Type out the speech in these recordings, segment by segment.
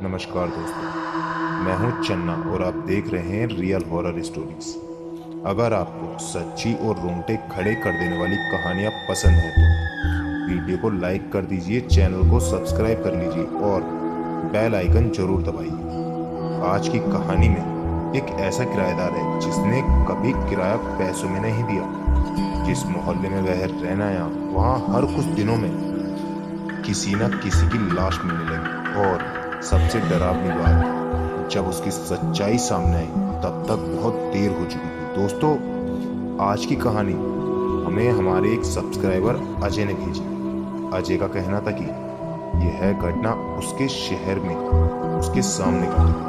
नमस्कार दोस्तों, मैं हूं चन्ना और आप देख रहे हैं रियल हॉरर स्टोरीज। अगर आपको सच्ची और रोंगटे खड़े कर देने वाली कहानियां पसंद हैं तो वीडियो को लाइक कर दीजिए, चैनल को सब्सक्राइब कर लीजिए और बेल आइकन जरूर दबाइए। आज की कहानी में एक ऐसा किराएदार है जिसने कभी किराया पैसों में नहीं दिया। जिस मोहल्ले में वह रहना आया वहाँ हर कुछ दिनों में किसी न किसी की लाश मिलने लगी और सबसे डरावनी बात, जब उसकी सच्चाई सामने आई तब तक बहुत देर हो चुकी थी। दोस्तों, आज की कहानी हमें हमारे एक सब्सक्राइबर अजय ने भेजी। अजय का कहना था कि यह घटना उसके शहर में उसके सामने घटी थी।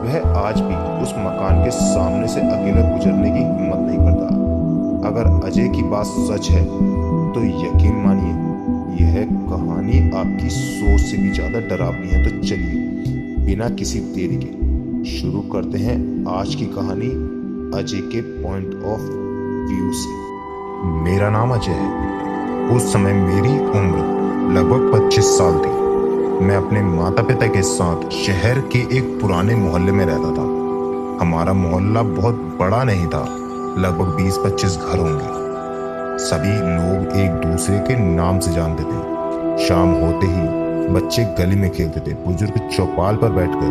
वह आज भी उस मकान के सामने से अकेले गुजरने की हिम्मत नहीं करता। अगर अजय की बात सच है तो यकीन मानिए यह कहानी आपकी सोच से भी ज्यादा डरावनी है। तो चलिए बिना किसी देरी के शुरू करते हैं आज की कहानी अजय के पॉइंट ऑफ व्यू से। मेरा नाम अजय है। उस समय मेरी उम्र लगभग 25 साल थी। मैं अपने माता पिता के साथ शहर के एक पुराने मोहल्ले में रहता था। हमारा मोहल्ला बहुत बड़ा नहीं था, लगभग 20-25 घर होंगे। सभी लोग एक दूसरे के नाम से जानते थे। शाम होते ही बच्चे गली में खेलते थे, बुजुर्ग चौपाल पर बैठकर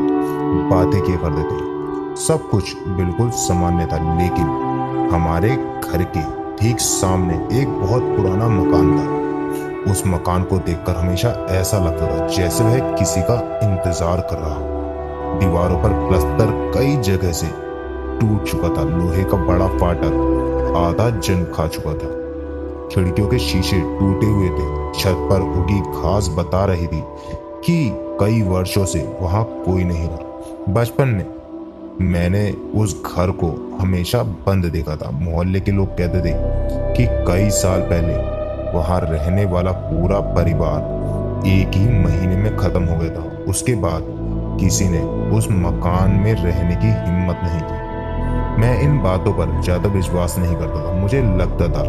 बातें किया करते थे। सब कुछ बिल्कुल सामान्य था, लेकिन हमारे घर के ठीक सामने एक बहुत पुराना मकान था। उस मकान को देखकर हमेशा ऐसा लगता था जैसे वह किसी का इंतजार कर रहा हो। दीवारों पर प्लास्टर कई जगह से टूट चुका था, लोहे का बड़ा फाटक आधा जंग खा चुका था, खिड़कियों के शीशे टूटे हुए थे। छत पर उगी घास बता रही थी कि कई वर्षों से वहां कोई नहीं रहा। बचपन में मैंने उस घर को हमेशा बंद देखा था। मोहल्ले के लोग कहते थे कि कई साल पहले वहां रहने वाला पूरा परिवार एक ही महीने में खत्म हो गया था। उसके बाद किसी ने उस मकान में रहने की हिम्मत नहीं की। मैं इन बातों पर ज्यादा विश्वास नहीं करता था। मुझे लगता था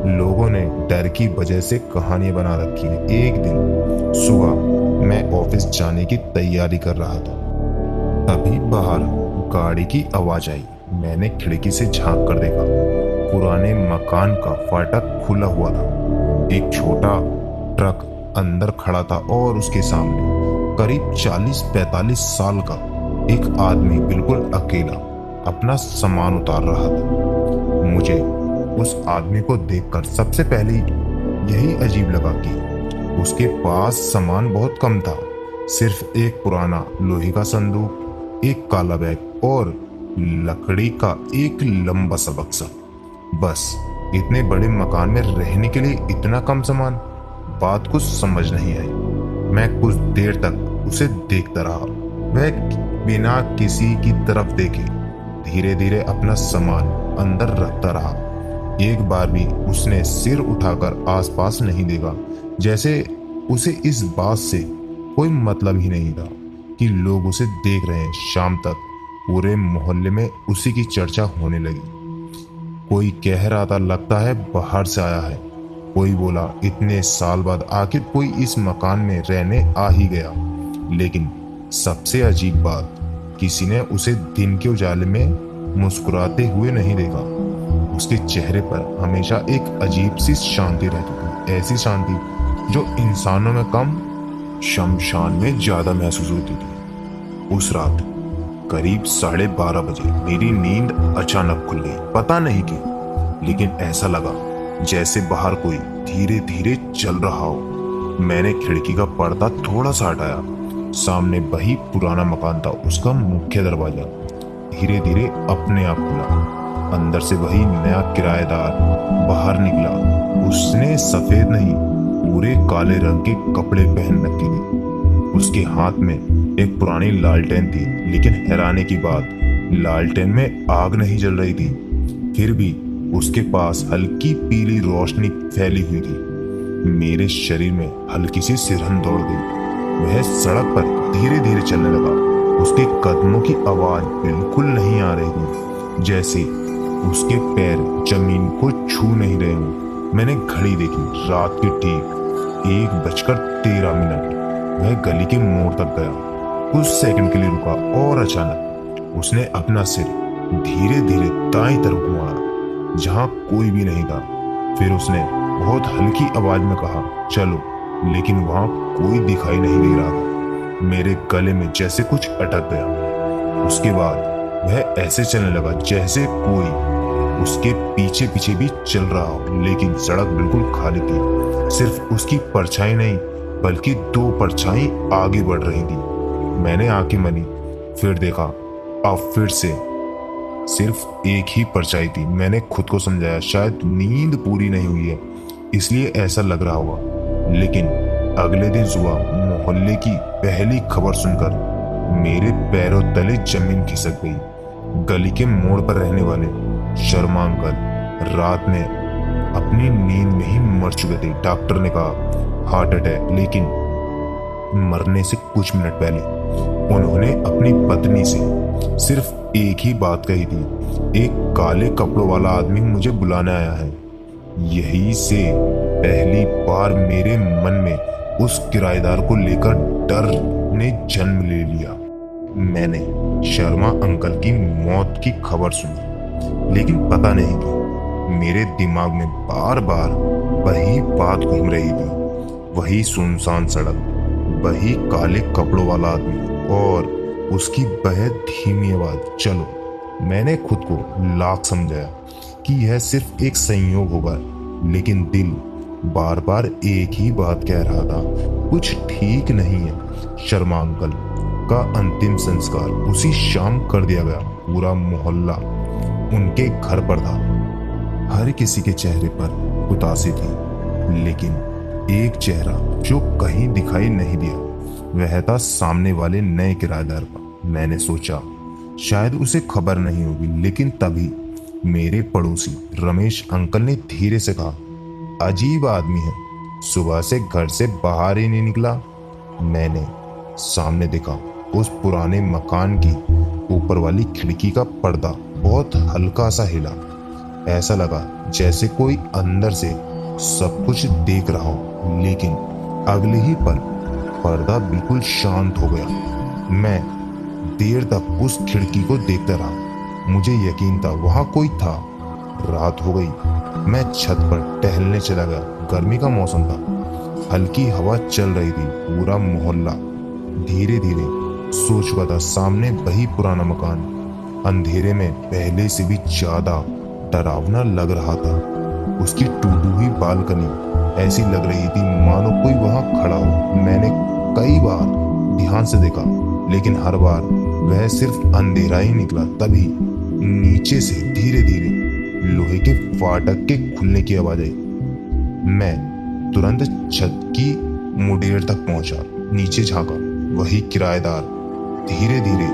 लोगों ने डर की वजह से कहानियां बना रखी है। एक दिन सुबह मैं ऑफिस जाने की तैयारी कर रहा था, तभी बाहर गाड़ी की आवाज आई। मैंने खिड़की से झांक कर देखा। पुराने मकान का फाटक खुला हुआ था। एक छोटा ट्रक अंदर खड़ा था और उसके सामने करीब 40-45 साल का एक आदमी बिल्कुल अकेला अपना सामान उतार रहा था। मुझे उस आदमी को देखकर सबसे पहले यही अजीब लगा कि उसके पास सामान बहुत कम था। सिर्फ एक पुराना लोहे का संदूक, एक काला बैग और लकड़ी का एक लंबा सा बक्सा। बस इतने बड़े मकान में रहने के लिए इतना कम सामान, बात कुछ समझ नहीं आई। मैं कुछ देर तक उसे देखता रहा। वह बिना किसी की तरफ देखे धीरे धीरे अपना सामान अंदर रखता रहा। एक बार भी उसने सिर उठाकर आसपास नहीं देखा, जैसे उसे इस बात से कोई मतलब ही नहीं था कि लोग उसे देख रहे हैं। शाम तक पूरे मोहल्ले में उसी की चर्चा होने लगी। कोई कह रहा था लगता है बाहर से आया है, कोई बोला इतने साल बाद आखिर कोई इस मकान में रहने आ ही गया। लेकिन सबसे अजीब बात, किसी ने उसे दिन के उजाले में मुस्कुराते हुए नहीं देखा। उसके चेहरे पर हमेशा एक अजीब सी शांति रहती थी, ऐसी शांति जो इंसानों में कम, शमशान में ज्यादा महसूस होती थी। उस रात करीब 12:30 बजे मेरी नींद अचानक खुल गई। पता नहीं क्यों, लेकिन ऐसा लगा जैसे बाहर कोई धीरे धीरे चल रहा हो। मैंने खिड़की का पर्दा थोड़ा सा हटाया। सामने वही पुराना मकान था। उसका मुख्य दरवाजा धीरे धीरे अपने आप खुला। अंदर से वही नया किराएदार बाहर निकला। उसने सफेद नहीं, पूरे काले रंग के कपड़े पहन रखे थे। उसके हाथ में एक पुरानी लालटेन थी, लेकिन हैरानी की बात, लालटेन में आग नहीं जल रही थी। फिर भी उसके पास हल्की पीली रोशनी फैली हुई थी। मेरे शरीर में हल्की सी सिरहन दौड़ गई। वह सड़क पर धीरे धीरे चलने लगा। उसके कदमों की आवाज बिल्कुल नहीं आ रही थी, जैसे उसके पैर जमीन को छू नहीं रहे हों। मैंने घड़ी देखी, रात की ठीक 1:13। वह गली के मोड़ तक गया कुछ सेकंड के लिए रुका और अचानक उसने अपना सिर धीरे धीरे दाईं तरफ घुमाया जहां कोई भी नहीं था। फिर उसने बहुत हल्की आवाज में कहा, चलो, लेकिन वहां कोई दिखाई नहीं दे रहा था। मेरे गले में जैसे कुछ अटक गया। उसके बाद वह ऐसे चलने लगा जैसे कोई उसके पीछे पीछे भी चल रहा हो, लेकिन सड़क बिल्कुल खाली थी। सिर्फ उसकी परछाई नहीं बल्कि 2 परछाई आगे बढ़ रही थी। मैंने आंखें मली, फिर देखा, अब फिर से सिर्फ एक ही परछाई थी। मैंने खुद को समझाया शायद नींद पूरी नहीं हुई है इसलिए ऐसा लग रहा होगा। लेकिन अगले दिन सुबह मोहल्ले की पहली खबर सुनकर मेरे पैरों तले जमीन खिसक गई। गली के मोड़ पर रहने वाले शर्मा अंकल रात में अपनी नींद में ही मर चुके थे। डॉक्टर ने कहा हार्ट अटैक, लेकिन मरने से कुछ मिनट पहले उन्होंने अपनी पत्नी से सिर्फ एक ही बात कही थी, एक काले कपड़ों वाला आदमी मुझे बुलाने आया है। यही से पहली बार मेरे मन में उस किराएदार को लेकर डर ने जन्म ले लिया। मैंने शर्मा अंकल की मौत की खबर सुनी, लेकिन पता नहीं क्यों मेरे दिमाग में बार बार वही बात घूम रही थी। वही सुनसान सड़क, वही काले कपड़ों वाला आदमी और उसकी बेहद धीमी आवाज। चलो, मैंने खुद को लाख समझाया कि यह सिर्फ एक संयोग होगा, लेकिन दिल बार बार एक ही बात कह रहा था, कुछ ठीक नहीं है। शर्मा अंकल का अंतिम संस्कार उसी शाम कर दिया गया। पूरा मोहल्ला उनके घर पर था। हर किसी के चेहरे पर उदासी थी, लेकिन एक चेहरा जो कहीं दिखाई नहीं दिया वह था सामने वाले नए किराएदार का। मैंने सोचा शायद उसे खबर नहीं होगी, लेकिन तभी मेरे पड़ोसी रमेश अंकल ने धीरे से कहा, अजीब आदमी है, सुबह से घर से बाहर ही नहीं निकला। मैंने सामने देखा, उस पुराने मकान की ऊपर वाली खिड़की का पर्दा बहुत हल्का सा हिला। ऐसा लगा जैसे कोई अंदर से सब कुछ देख रहा हो, लेकिन अगले ही पल पर्दा बिल्कुल शांत हो गया। मैं देर तक उस खिड़की को देखता रहा। मुझे यकीन था वहां कोई था। रात हो गई। मैं छत पर टहलने चला गया। गर्मी का मौसम था, हल्की हवा चल रही थी। पूरा मोहल्ला धीरे धीरे सो चुका था। सामने वही पुराना मकान अंधेरे में पहले से भी ज्यादा डरावना लग रहा था। उसकी टूटी हुई बालकनी ऐसी लग रही थी मानो कोई वहां खड़ा हो। मैंने कई बार ध्यान से देखा, लेकिन हर बार वह सिर्फ अंधेरा ही निकला। तभी नीचे से धीरे धीरे लोहे के फाटक के खुलने की आवाज आई। मैं तुरंत छत की मुडेर तक पहुंचा। नीचे झांका, वही किराएदार धीरे धीरे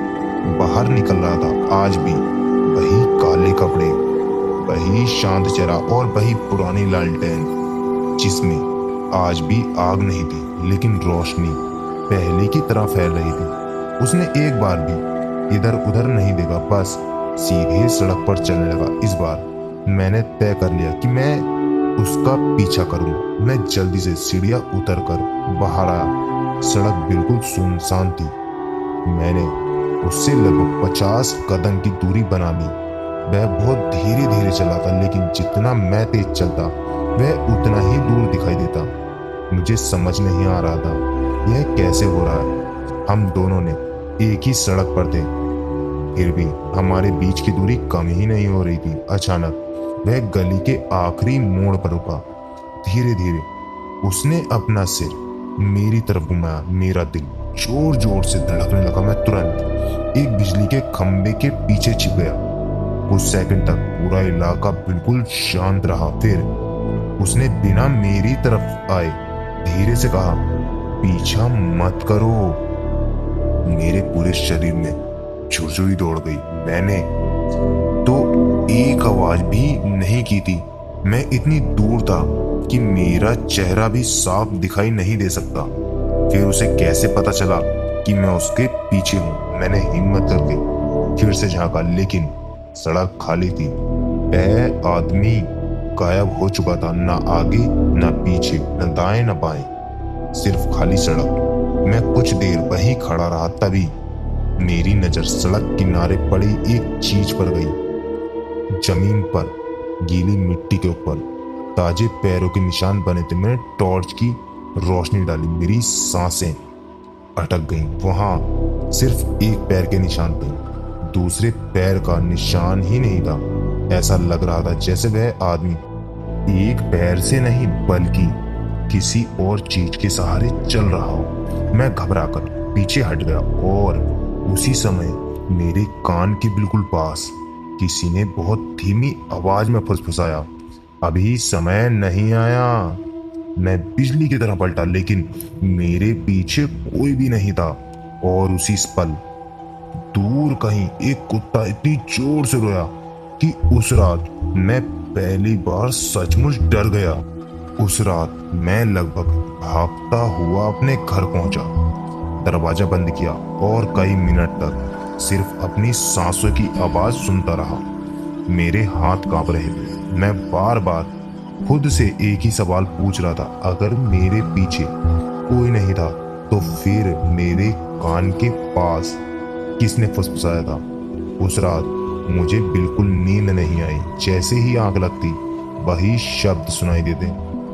बाहर निकल रहा था। आज भी वही काले कपड़े, वही शांत चेहरा और वही पुरानी लालटेन जिसमें आज भी आग नहीं थी, लेकिन रोशनी पहले की तरह फैल रही थी। उसने एक बार भी इधर उधर नहीं देखा, बस सीधे सड़क पर चलने लगा। इस बार मैंने तय कर लिया कि मैं उसका पीछा करूंगा। मैं जल्दी से सीढ़ियां उतरकर बाहर आया। सड़क बिल्कुल सुनसान थी। मैंने उससे लगभग 50 कदम की दूरी बना ली। वह बहुत धीरे धीरे चला था, लेकिन जितना मैं तेज चलता वह उतना ही दूर दिखाई देता। मुझे समझ नहीं आ रहा था यह कैसे हो रहा है। हम दोनों ने एक ही सड़क पर थे, फिर भी हमारे बीच की दूरी कम ही नहीं हो रही थी। अचानक वह गली के आखिरी मोड़ पर रुका। धीरे धीरे उसने अपना सिर मेरी तरफ घुमाया। मेरा दिल जोर जोर से धड़कने लगा। मैं तुरंत एक बिजली के खंबे के पीछे छिप गया। कुछ सेकंड तक पूरा इलाका बिल्कुल शांत रहा। फिर उसने बिना मेरी तरफ आए धीरे से कहा, पीछा मत करो। मेरे पूरे शरीर में झुरझुरी दौड़ गई। मैंने तो एक आवाज भी नहीं की थी। मैं इतनी दूर था कि मेरा चेहरा भी साफ दिखाई नहीं दे सकता। फिर उसे कैसे पता चला कि मैं उसके पीछे हूं। मैंने हिम्मत करके फिर से झांका, लेकिन सड़क खाली थी। वह आदमी गायब हो चुका था। ना आगे ना पीछे, न दाएं न बाएं, सिर्फ खाली सड़क। मैं कुछ देर वहीं खड़ा रहा, तभी मेरी नजर सड़क किनारे पड़ी एक चीज पर गई। जमीन पर गीली मिट्टी के ऊपर ताजे पैरों के निशान बने थे। मैंने टॉर्च की रोशनी डाली, मेरी सांसें अटक गईं। वहां सिर्फ एक पैर के निशान थे, दूसरे पैर का निशान ही नहीं था। ऐसा लग रहा था जैसे वह आदमी एक पैर से नहीं बल्कि किसी और चीज के सहारे चल रहा हो। मैं घबराकर पीछे हट गया और उसी समय मेरे कान के बिल्कुल पास किसी ने बहुत धीमी आवाज में फुसफुसाया, अभी समय नहीं आया। मैं बिजली की तरह पलटा, लेकिन मेरे पीछे कोई भी नहीं था। और उसी पल दूर कहीं एक कुत्ता इतनी जोर से रोया कि उस रात मैं पहली बार सचमुच डर गया। उस रात मैं लगभग भागता हुआ अपने घर पहुंचा, दरवाजा बंद किया और कई मिनट तक सिर्फ अपनी सांसों की आवाज सुनता रहा। मेरे हाथ कांप रहे थे। मैं बार बार खुद से एक ही सवाल पूछ रहा था, अगर मेरे पीछे कोई नहीं था तो फिर मेरे कान के पास किसने फुसफुसाया था। उस रात मुझे बिल्कुल नींद नहीं आई। जैसे ही आंख लगती वही शब्द सुनाई देते,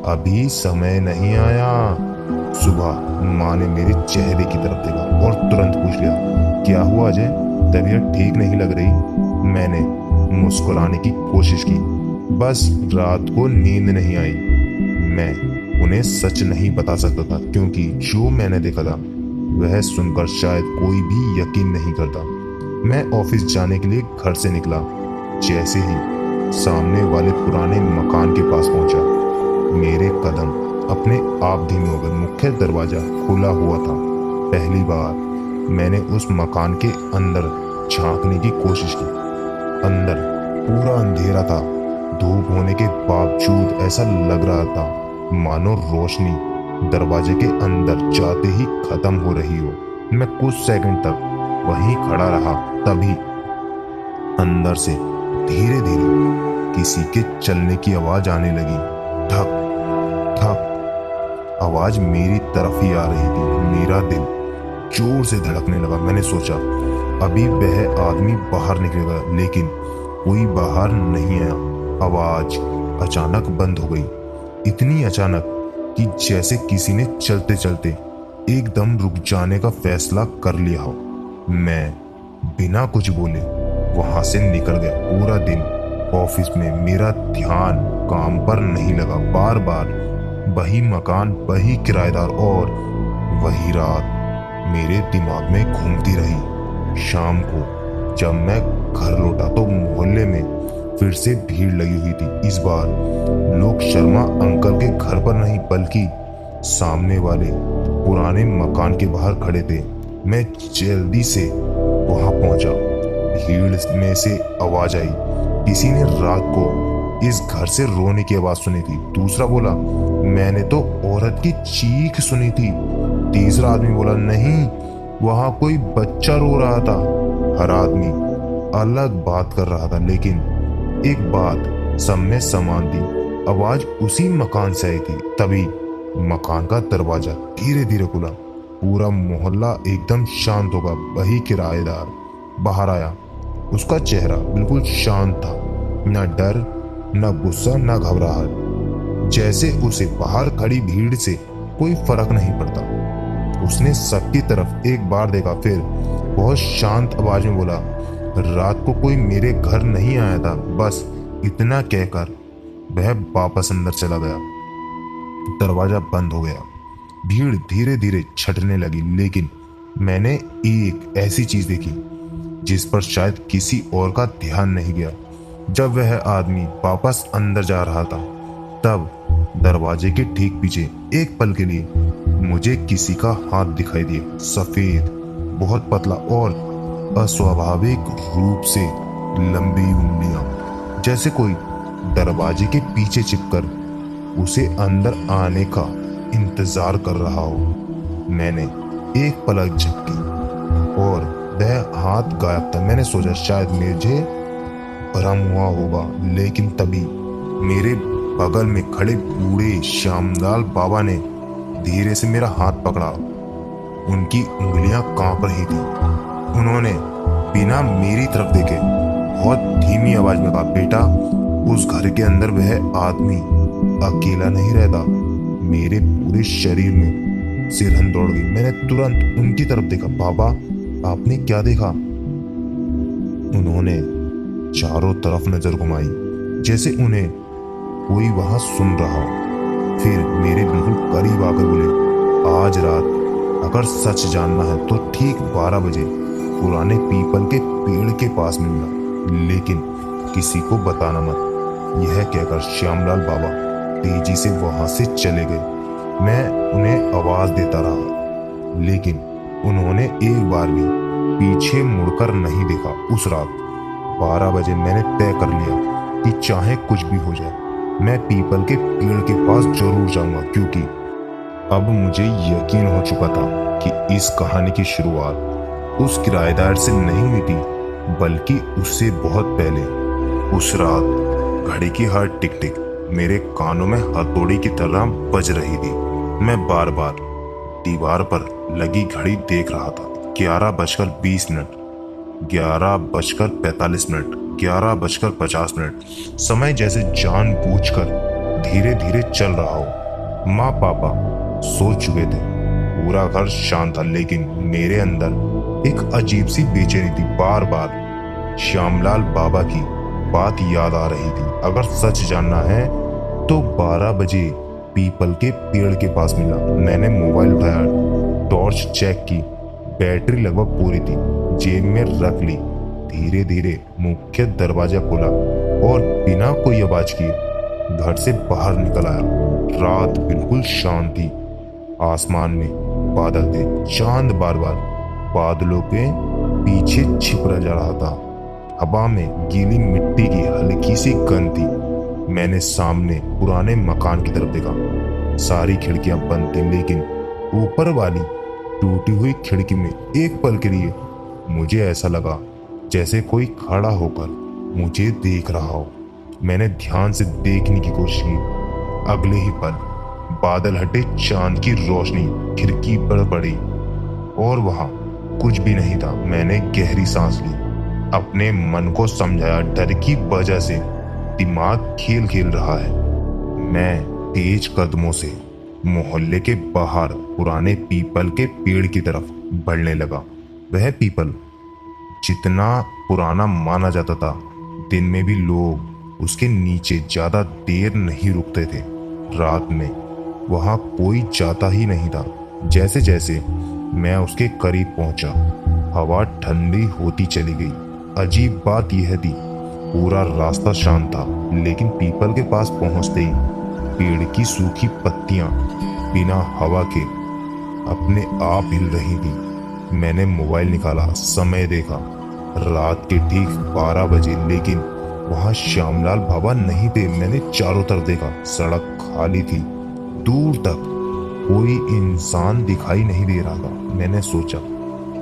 अभी समय नहीं आया। सुबह माँ ने मेरे चेहरे की तरफ देखा और तुरंत पूछ लिया, क्या हुआ अजय, तबीयत ठीक नहीं लग रही। मैंने मुस्कुराने की कोशिश की, बस रात को नींद नहीं आई। मैं उन्हें सच नहीं बता सकता था, क्योंकि जो मैंने देखा था वह सुनकर शायद कोई भी यकीन नहीं करता। मैं ऑफिस जाने के लिए घर से निकला। जैसे ही सामने वाले पुराने मकान के पास पहुंचा, मेरे कदम अपने आप धीमे हो गए। मुख्य दरवाजा खुला हुआ था। पहली बार मैंने उस मकान के अंदर झांकने की कोशिश की। अंदर पूरा अंधेरा था। धूप होने के बावजूद ऐसा लग रहा था मानो रोशनी दरवाजे के अंदर जाते ही खत्म हो रही हो। मैं कुछ सेकंड तक वहीं खड़ा रहा, तभी अंदर से धीरे धीरे किसी के चलने की आवाज आने लगी। ठक ठक आवाज मेरी तरफ ही आ रही थी। मेरा दिल जोर से धड़कने लगा। मैंने सोचा अभी वह आदमी बाहर निकलेगा, लेकिन कोई बाहर नहीं आया। आवाज अचानक बंद हो गई, इतनी अचानक कि जैसे किसी ने चलते चलते एकदम रुक जाने का फैसला कर लिया हो। मैं बिना कुछ बोले वहां से निकल गया। पूरा दिन ऑफिस में मेरा ध्यान काम पर नहीं लगा। बार बार वही मकान, वही किराएदार और वही रात मेरे दिमाग में घूमती रही। शाम को जब मैं घर लौटा तो मोहल्ले में फिर से भीड़ लगी हुई थी। इस बार लोग शर्मा अंकल के घर पर नहीं बल्कि सामने वाले पुराने मकान के बाहर खड़े थे। मैं जल्दी से वहां पहुंचा। भीड़ में से आवाज आई, किसी ने रात को इस घर से रोने की आवाज सुनी थी। दूसरा बोला, मैंने तो औरत की चीख सुनी थी। तीसरा आदमी बोला, नहीं, वहां कोई बच्चा रो रहा था। हर आदमी अलग बात कर रहा था, लेकिन एक बात सब में समान थी, आवाज उसी मकान से आई थी। तभी मकान का दरवाजा धीरे धीरे खुला। पूरा मोहल्ला एकदम शांत होगा। वही किराएदार बाहर आया। उसका चेहरा बिल्कुल शांत था, न डर, न गुस्सा, न घबराहट। जैसे उसे बाहर खड़ी भीड़ से कोई फर्क नहीं पड़ता। उसने सबकी तरफ एक बार देखा, फिर बहुत शांत आवाज में बोला, रात को कोई मेरे घर नहीं आया था। बस इतना कहकर वह वापस अंदर चला गया। दरवाजा बंद हो गया। भीड़ धीरे धीरे छटने लगी, लेकिन मैंने एक ऐसी चीज देखी जिस पर शायद किसी और का ध्यान नहीं गया। जब वह आदमी वापस अंदर जा रहा था, तब दरवाजे के ठीक पीछे एक पल के लिए मुझे किसी का हाथ दिखाई दिया। सफेद, बहुत पतला और अस्वाभाविक रूप से लंबी उंगलियां, जैसे कोई दरवाजे के पीछे चिपकर उसे अंदर आने का इंतजार कर रहा हो। मैंने एक पलक झपकी और वह हाथ गायब था। मैंने सोचा शायद मुझे भ्रम हुआ होगा, लेकिन तभी मेरे बगल में खड़े बूढ़े श्यामलाल बाबा ने धीरे से मेरा हाथ पकड़ा उनकी उंगलियां कांप रही थी। उन्होंने बिना मेरी तरफ देखे बहुत धीमी आवाज में कहा, बेटा, उस घर के अंदर वह आदमी अकेला नहीं रहता। मेरे पूरे शरीर में सिरहन दौड़ गई। मैंने तुरंत उनकी तरफ देखा। बाबा, आपने क्या देखा? उन्होंने चारों तरफ नजर घुमाई, जैसे उन्हें कोई वहां सुन रहा हो। फिर मेरे बिल्कुल करीब आकर बोले, आज रात अगर सच जानना है तो ठीक 12 बजे पुराने पीपल के पेड़ के पास मिलना, लेकिन किसी को बताना मत। यह कहकर श्यामलाल बाबा तेजी से वहां से चले गए। मैं उन्हें आवाज देता रहा, लेकिन उन्होंने एक बार भी पीछे मुड़कर नहीं देखा। उस रात 12 बजे मैंने तय कर लिया कि चाहे कुछ भी हो जाए, मैं पीपल के पेड़ के पास जरूर जाऊंगा, क्योंकि अब मुझे यकीन हो चुका था कि इस कहानी की शुरुआत उस किराएदार से नहीं हुई थी, बल्कि उससे बहुत पहले। उस रात घड़ी की हर टिक टिक मेरे कानों में हथौड़ी की तरह बज रही थी। मैं बार बार दीवार पर लगी घड़ी देख रहा था। 11:20, 11:45, 11:50। समय जैसे जानबूझकर धीरे धीरे चल रहा हो। माँ पापा सो चुके थे, पूरा घर शांत था, लेकिन मेरे अंदर एक अजीब सी बेचैनी थी। बार बार श्यामलाल बाबा की बात याद आ रही थी। अगर सच जानना है तो 12 बजे पीपल के पेड़ के पास मिला। मैंने मोबाइल उठाया, टॉर्च चेक की, बैटरी लगभग पूरी थी, जेब में रख ली। धीरे धीरे मुख्य दरवाजा खोला और बिना कोई आवाज किए घर से बाहर निकल आया। रात बिल्कुल शांत थी। आसमान में बादल थे। चांद बार बार बादलों के पीछे छिप जा रहा था। हवा में गीली मिट्टी की हल्की सी गंध थी। मैंने सामने पुराने मकान की तरफ देखा। सारी खिड़कियां बंद थी, लेकिन ऊपर वाली टूटी हुई खिड़की में एक पल के लिए मुझे ऐसा लगा जैसे कोई खड़ा होकर मुझे देख रहा हो। मैंने ध्यान से देखने की कोशिश की। अगले ही पल बादल हटे, चांद की रोशनी खिड़की पर पड़ी और वहां कुछ भी नहीं था। मैंने गहरी सांस ली, अपने मन को समझाया, डर की वजह से दिमाग खेल खेल रहा है। मैं तेज कदमों से मोहल्ले के बाहर पुराने पीपल के पेड़ की तरफ बढ़ने लगा। वह पीपल जितना पुराना माना जाता था, दिन में भी लोग उसके नीचे ज्यादा देर नहीं रुकते थे। रात में वहां कोई जाता ही नहीं था। जैसे जैसे मैं उसके करीब पहुंचा, हवा ठंडी होती चली गई। अजीब बात यह थी, पूरा रास्ता शांत था, लेकिन पीपल के पास पहुंचते ही पेड़ की सूखी पत्तियां बिना हवा के अपने आप हिल रही थी। मैंने मोबाइल निकाला, समय देखा, रात के ठीक 12 बजे, लेकिन वहां श्यामलाल बाबा नहीं थे। मैंने चारों तरफ देखा, सड़क खाली थी, दूर तक कोई इंसान दिखाई नहीं दे रहा था। मैंने सोचा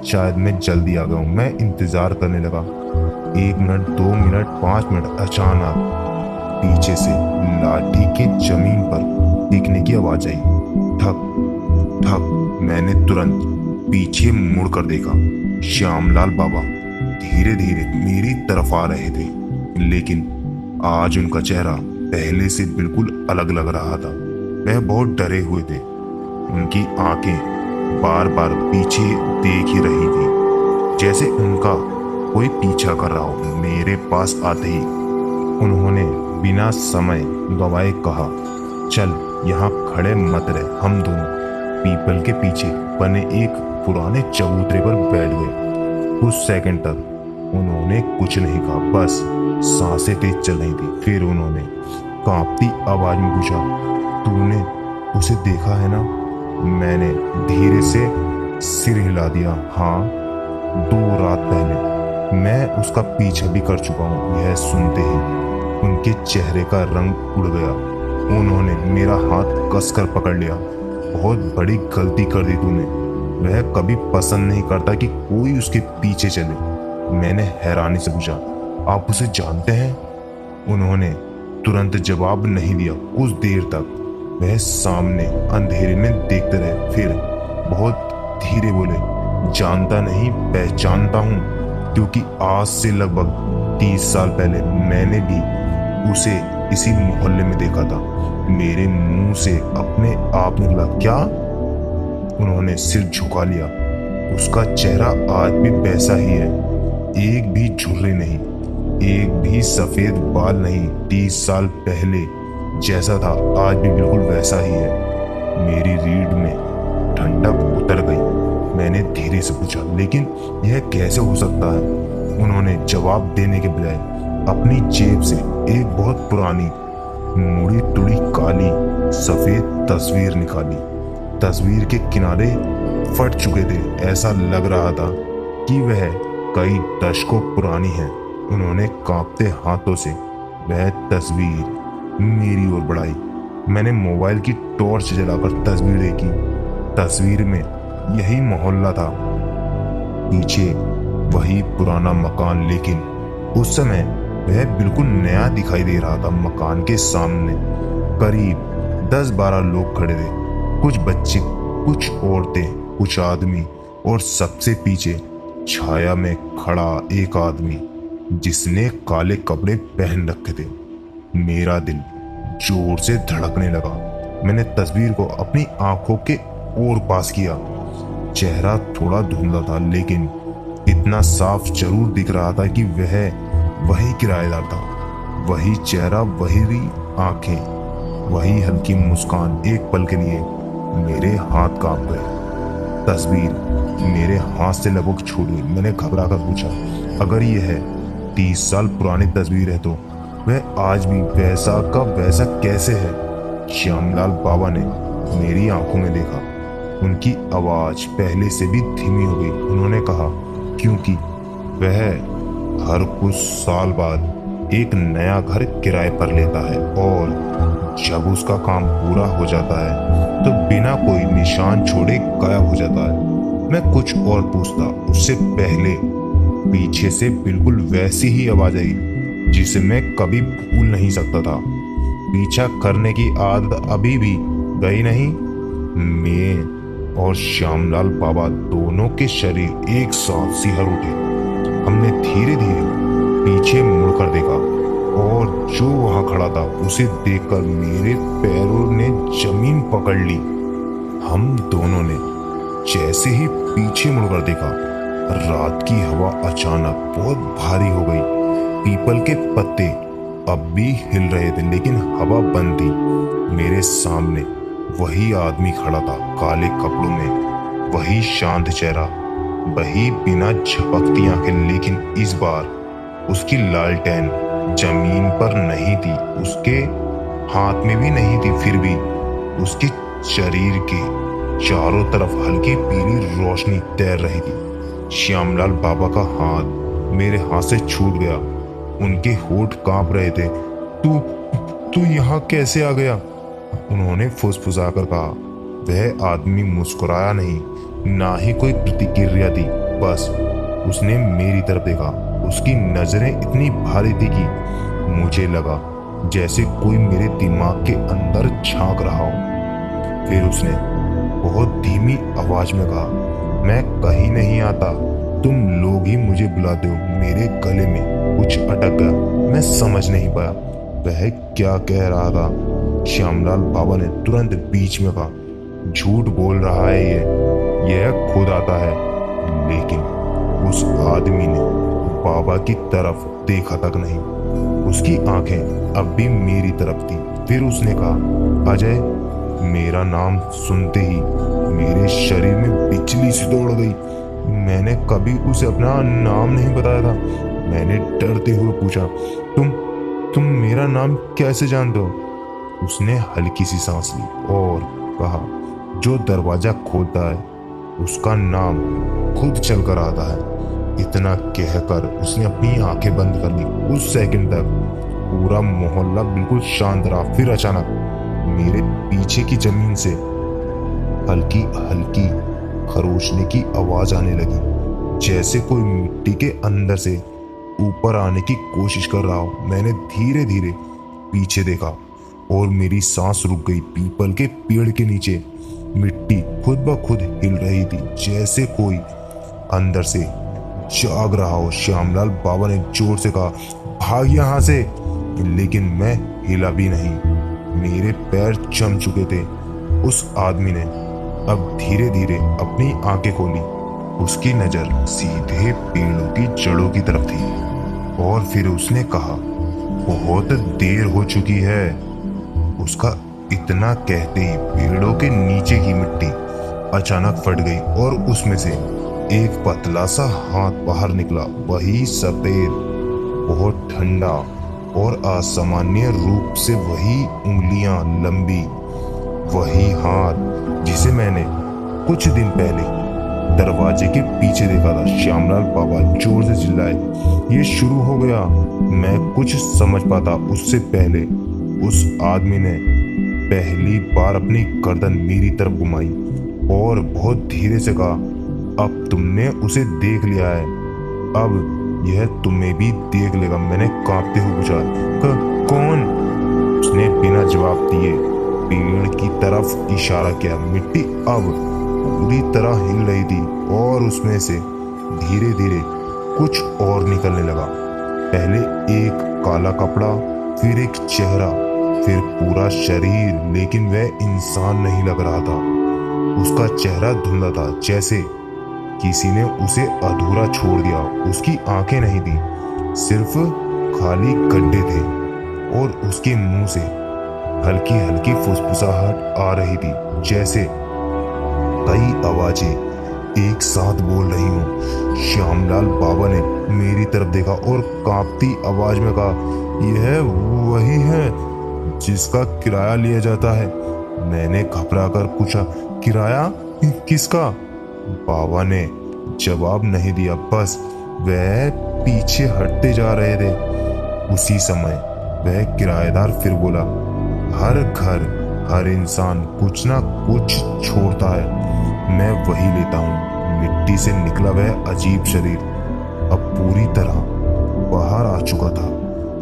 शायद मैं जल्दी आ गया हूं। मैं इंतजार करने लगा। 1 मिनट, 2 मिनट, 5 मिनट। अचानक पीछे से लाठी के जमीन पर टिकने की आवाज आई। ठक ठक। मैंने तुरंत पीछे मुड़कर देखा। श्यामलाल बाबा धीरे धीरे मेरी तरफ आ रहे थे, लेकिन आज उनका चेहरा पहले से बिल्कुल अलग लग रहा था। वह बहुत डरे हुए थे। उनकी आंखें बार बार पीछे देख ही रही थी, जैसे उनका कोई पीछा कर रहा हो। मेरे पास आते ही उन्होंने बिना समय गवाए कहा, चल यहाँ खड़े मत रहे। हम दोनों पीपल के पीछे बने एक पुराने चबूतरे पर बैठ गए। कुछ सेकंड तक उन्होंने कुछ नहीं कहा, बस सांसें तेज चल रही थी। फिर उन्होंने कांपती आवाज में पूछा, तूने उसे देखा है ना? मैंने धीरे से सिर हिला दिया। हाँ, 2 रात पहले मैं उसका पीछा भी कर चुका हूँ। यह सुनते ही उनके चेहरे का रंग उड़ गया। उन्होंने मेरा हाथ कसकर पकड़ लिया। बहुत बड़ी गलती कर दी तूने। वह कभी पसंद नहीं करता कि कोई उसके पीछे चले। मैंने हैरानी से पूछा, आप उसे जानते हैं? उन्होंने तुरंत जवाब नहीं दिया। कुछ देर तक वह सामने अंधेरे में देखते रहे, फिर बहुत धीरे बोले, जानता नहीं पहचानता हूँ, क्योंकि आज से लगभग 30 साल पहले मैंने भी उसे इसी मोहल्ले में देखा था। मेरे मुंह से अपने आप निकला, क्या? उन्होंने सिर झुका लिया। उसका चेहरा आज भी वैसा ही है, एक भी झुर्री नहीं, एक भी सफेद बाल नहीं। 30 साल पहले जैसा था आज भी बिल्कुल वैसा ही है। मेरी रीढ़ में ठंडक उतर गई। मैंने धीरे से पूछा, लेकिन यह कैसे हो सकता है? उन्होंने जवाब देने के बजाय अपनी जेब से एक बहुत पुरानी मुड़ी तुड़ी काली सफेद तस्वीर निकाली। तस्वीर के किनारे फट चुके थे, ऐसा लग रहा था कि वह कई दशकों पुरानी है। उन्होंने कांपते हाथों से वह तस्वीर मेरी ओर बढ़ाई। मैंने मोबाइल की टॉर्च जलाकर तस्वीर देखी। तस्वीर में यही मोहल्ला था, पीछे वही पुराना मकान, लेकिन उस समय वह बिल्कुल नया दिखाई दे रहा था। मकान के सामने करीब 10-12 लोग खड़े थे, कुछ बच्चे, कुछ औरतें, कुछ आदमी, और सबसे पीछे छाया में खड़ा एक आदमी जिसने काले कपड़े पहन रखे थे। मेरा दिल जोर से धड़कने लगा। मैंने तस्वीर को अपनी आंखों के और पास किया। चेहरा थोड़ा धुंधला था, लेकिन इतना साफ जरूर दिख रहा था कि वह वही किराएदार था। वही चेहरा, वही आंखें, वही हल्की मुस्कान। एक पल के लिए मेरे हाथ कांप गए। तस्वीर मेरे हाथ से लगभग छूट गई। मैंने घबरा कर पूछा, अगर यह 30 साल पुरानी तस्वीर है तो वह आज भी वैसा का वैसा कैसे है? श्यामलाल बाबा ने मेरी आंखों में देखा। उनकी आवाज पहले से भी धीमी हो गई। उन्होंने कहा, क्योंकि वह हर कुछ साल बाद एक नया घर किराए पर लेता है, और जब उसका काम पूरा हो जाता है तो बिना कोई निशान छोड़े गायब हो जाता है। मैं कुछ और पूछता, उससे पहले पीछे से बिल्कुल वैसी ही आवाज आई जिसे मैं कभी भूल नहीं सकता था। पीछा करने की आदत अभी भी गई नहीं। मैं और श्यामलाल बाबा दोनों के शरीर एक साथ सिहर उठे। हमने धीरे धीरे पीछे मुड़कर देखा, और जो वहां खड़ा था उसे देखकर मेरे पैरों ने जमीन पकड़ ली। हम दोनों ने जैसे ही पीछे मुड़कर देखा, रात की हवा अचानक बहुत भारी हो गई। पीपल के पत्ते अब भी हिल रहे थे, लेकिन हवा बंद थी। मेरे सामने वही आदमी खड़ा था, काले कपड़ों में, वही शांत चेहरा, वही बिना झपकती आंखें, लेकिन इस बार उसकी लालटेन जमीन पर नहीं थी, उसके हाथ में भी नहीं थी। फिर भी उसके शरीर के चारों तरफ हल्की पीली रोशनी तैर रही थी। श्यामलाल बाबा का हाथ मेरे हाथ से छूट गया। उनके होठ कांप रहे थे। तू यहाँ कैसे आ गया? उन्होंने फुसफुसाकर कहा। वह आदमी मुस्कुराया नहीं, ना ही कोई प्रतिक्रिया दी, बस उसने मेरी तरफ देखा। उसकी नजरें इतनी भारी थी कि मुझे लगा जैसे कोई मेरे दिमाग के अंदर झांक रहा हो। फिर उसने बहुत धीमी आवाज में कहा, मैं कहीं नहीं आता, तुम लोग ही मुझे बुलाते हो। मेरे गले में कुछ अटक गया, मैं समझ नहीं पाया वह क्या कह रहा था। श्यामलाल बाबा ने तुरंत बीच में कहा, झूठ बोल रहा है यह खुद आता है। लेकिन उस आदमी ने बाबा की तरफ देखा तक नहीं, उसकी आंखें अब भी मेरी तरफ थी। फिर उसने कहा, अजय। मेरा नाम सुनते ही मेरे शरीर में बिजली सी दौड़ गई। मैंने कभी उसे अपना नाम नहीं बताया था। मैंने डरते हुए पूछा, तुम मेरा नाम कैसे जानते हो? उसने हल्की सी सांस ली और कहा, जो दरवाजा खोलता है उसका नाम खुद चल कर आता है। इतना कहकर उसने अपनी आंखें बंद कर ली। उस सेकंड तक पूरा मोहल्ला बिल्कुल शांत रहा। फिर अचानक मेरे पीछे की जमीन से हल्की हल्की खरोचने की आवाज आने लगी, जैसे कोई मिट्टी के अंदर से ऊपर आने की कोशिश कर रहा हो। मैंने धीरे धीरे पीछे देखा और मेरी सांस रुक गई। पीपल के पेड़ के नीचे मिट्टी खुद ब खुद हिल रही थी, जैसे कोई अंदर से जाग रहा हो। श्यामलाल बाबा ने जोर से कहा, भाग यहाँ से। लेकिन मैं हिला भी नहीं। मेरे पैर जम चुके थे। उस आदमी ने अब धीरे धीरे अपनी आंखें खोली। उसकी नजर सीधे पेड़ों की जड़ों की तरफ थी और फिर उसने कहा, बहुत देर हो चुकी है। उसका इतना कहते ही पेड़ों के नीचे की मिट्टी अचानक फट गई और उसमें से एक पतला सा हाथ बाहर निकला। वही सफेद, बहुत ठंडा और असामान्य रूप से वही उंगलियां लंबी, वही हाथ जिसे मैंने कुछ दिन पहले दरवाजे के पीछे देखा था। श्यामलाल बाबा जोर से चिल्लाए, ये शुरू हो गया। मैं कुछ समझ पाता उससे पहले उस आदमी ने पहली बार अपनी गर्दन मेरी तरफ घुमाई और बहुत धीरे से कहा, अब तुमने उसे देख लिया है, अब यह तुम्हें भी देख लेगा। मैंने कांपते हुए पूछा, कौन? उसने बिना जवाब दिए पेड़ की तरफ इशारा किया। मिट्टी अब पूरी तरह हिल रही थी और उसमें से धीरे धीरे कुछ और निकलने लगा। पहले एक काला कपड़ा, फिर एक चेहरा, फिर पूरा शरीर, लेकिन वह इंसान नहीं लग रहा था। उसका चेहरा धुंधला था, जैसे किसी ने उसे अधूरा छोड़ दिया। उसकी आंखें नहीं थी, सिर्फ खाली गड्ढे थे और उसके मुंह से हल्की हल्की फुसफुसाहट आ रही थी, जैसे कई आवाजें एक साथ बोल रही हूँ। श्यामलाल बाबा ने मेरी तरफ देखा और कांपती आवाज में कहा, यह वही है जिसका किराया लिया जाता है। मैंने घबराकर पूछा, किराया किसका? बाबा ने जवाब नहीं दिया, बस वह पीछे हटते जा रहे थे। उसी समय वह किराएदार फिर बोला, हर घर, हर इंसान कुछ ना कुछ छोड़ता है, मैं वही लेता हूँ। मिट्टी से निकला वह अजीब शरीर अब पूरी तरह बाहर आ चुका था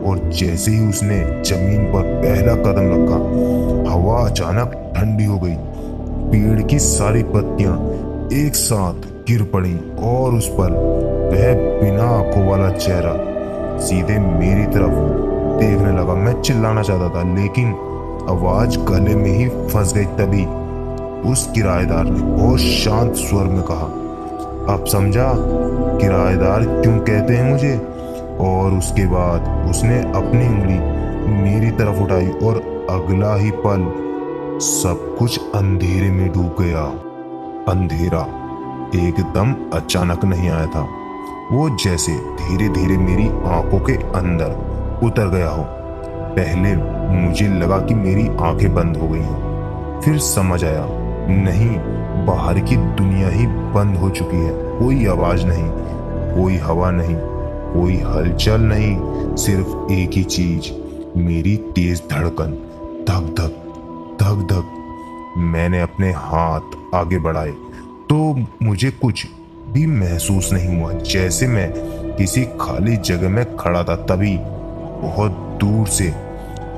और जैसे ही उसने जमीन पर पहला कदम रखा, हवा अचानक ठंडी हो गई। पेड़ की सारी पत्तियां एक साथ गिर पड़ी और उस पर वह बिना आंखों वाला चेहरा सीधे मेरी तरफ देखने लगा। मैं चिल्लाना चाहता था, लेकिन आवाज गले में ही फंस गई। तभी उस किराएदार ने बहुत शांत स्वर में कहा, अब समझा किराएदार क्यों कहते हैं मुझे? और उसके बाद उसने अपनी उंगली मेरी तरफ उठाई और अगला ही पल सब कुछ अंधेरे में डूब गया। अंधेरा एकदम अचानक नहीं आया था, वो जैसे धीरे धीरे मेरी आंखों के अंदर उतर गया हो। पहले मुझे लगा कि मेरी आंखें बंद हो गई हैं, फिर समझ आया नहीं, बाहर की दुनिया ही बंद हो चुकी है। कोई आवाज नहीं, कोई हवा नहीं, कोई हलचल नहीं, सिर्फ एक ही चीज, मेरी तेज धड़कन, धक धक धक धक। मैंने अपने हाथ आगे बढ़ाए तो मुझे कुछ भी महसूस नहीं हुआ, जैसे मैं किसी खाली जगह में खड़ा था। तभी बहुत दूर से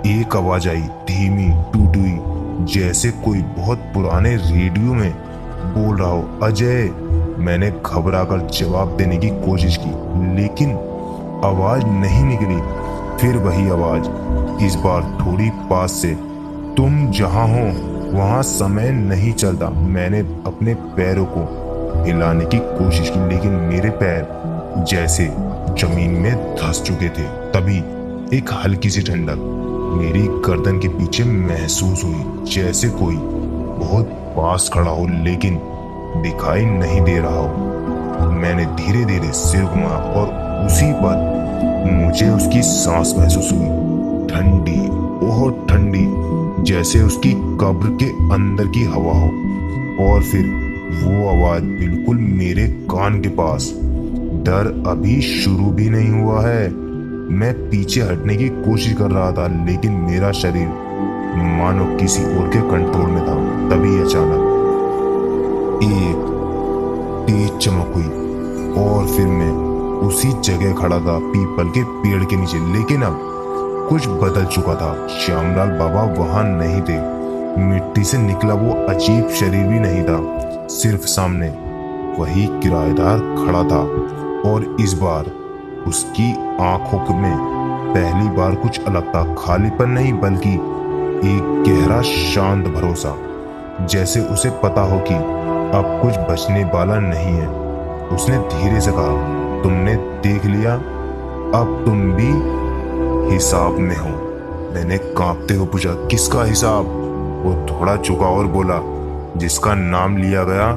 एक आवाज आई, धीमी, टूटी हुई, जैसे कोई बहुत पुराने रेडियो में बोल रहा हो, अजय। मैंने घबराकर जवाब देने की कोशिश की, लेकिन आवाज नहीं निकली। फिर वही आवाज, इस बार थोड़ी पास से, तुम जहां हो वहां समय नहीं चलता। मैंने अपने पैरों को हिलाने की कोशिश की, लेकिन मेरे पैर जैसे जमीन में धंस चुके थे। तभी एक हल्की सी ठंडक मेरी गर्दन के पीछे महसूस हुई, जैसे कोई बहुत पास खड़ा हो लेकिन दिखाई नहीं दे रहा हो। मैंने धीरे धीरे सिर घुमाया और उसी पर मुझे उसकी सांस महसूस हुई, ठंडी, बहुत ठंडी, जैसे उसकी कब्र के अंदर की हवा हो। और फिर वो आवाज बिल्कुल मेरे कान के पास। डर अभी शुरू भी नहीं हुआ है। मैं पीछे हटने की कोशिश कर रहा था, लेकिन मेरा शरीर मानो किसी और के कंट्रोल में था। तभी अचानक एक तेज चमक हुई और फिर मैं उसी जगह खड़ा था, पीपल के पेड़ के नीचे। लेकिन अब कुछ बदल चुका था। श्यामलाल बाबा वहां नहीं थे, मिट्टी से निकला वो अजीब शरीर भी नहीं था, सिर्फ सामने वही किराएदार खड़ा था। और इस बार उसकी आंखों में पहली बार कुछ अलग था, खालीपन नहीं बल्कि एक गहरा शांत भरोसा, जैसे उसे पता हो कि अब कुछ बचने वाला नहीं है। उसने धीरे से कहा, तुमने देख लिया, अब तुम भी हिसाब में हो। मैंने कांपते हुए पूछा, किसका हिसाब? वो थोड़ा झुका और बोला, जिसका नाम लिया गया,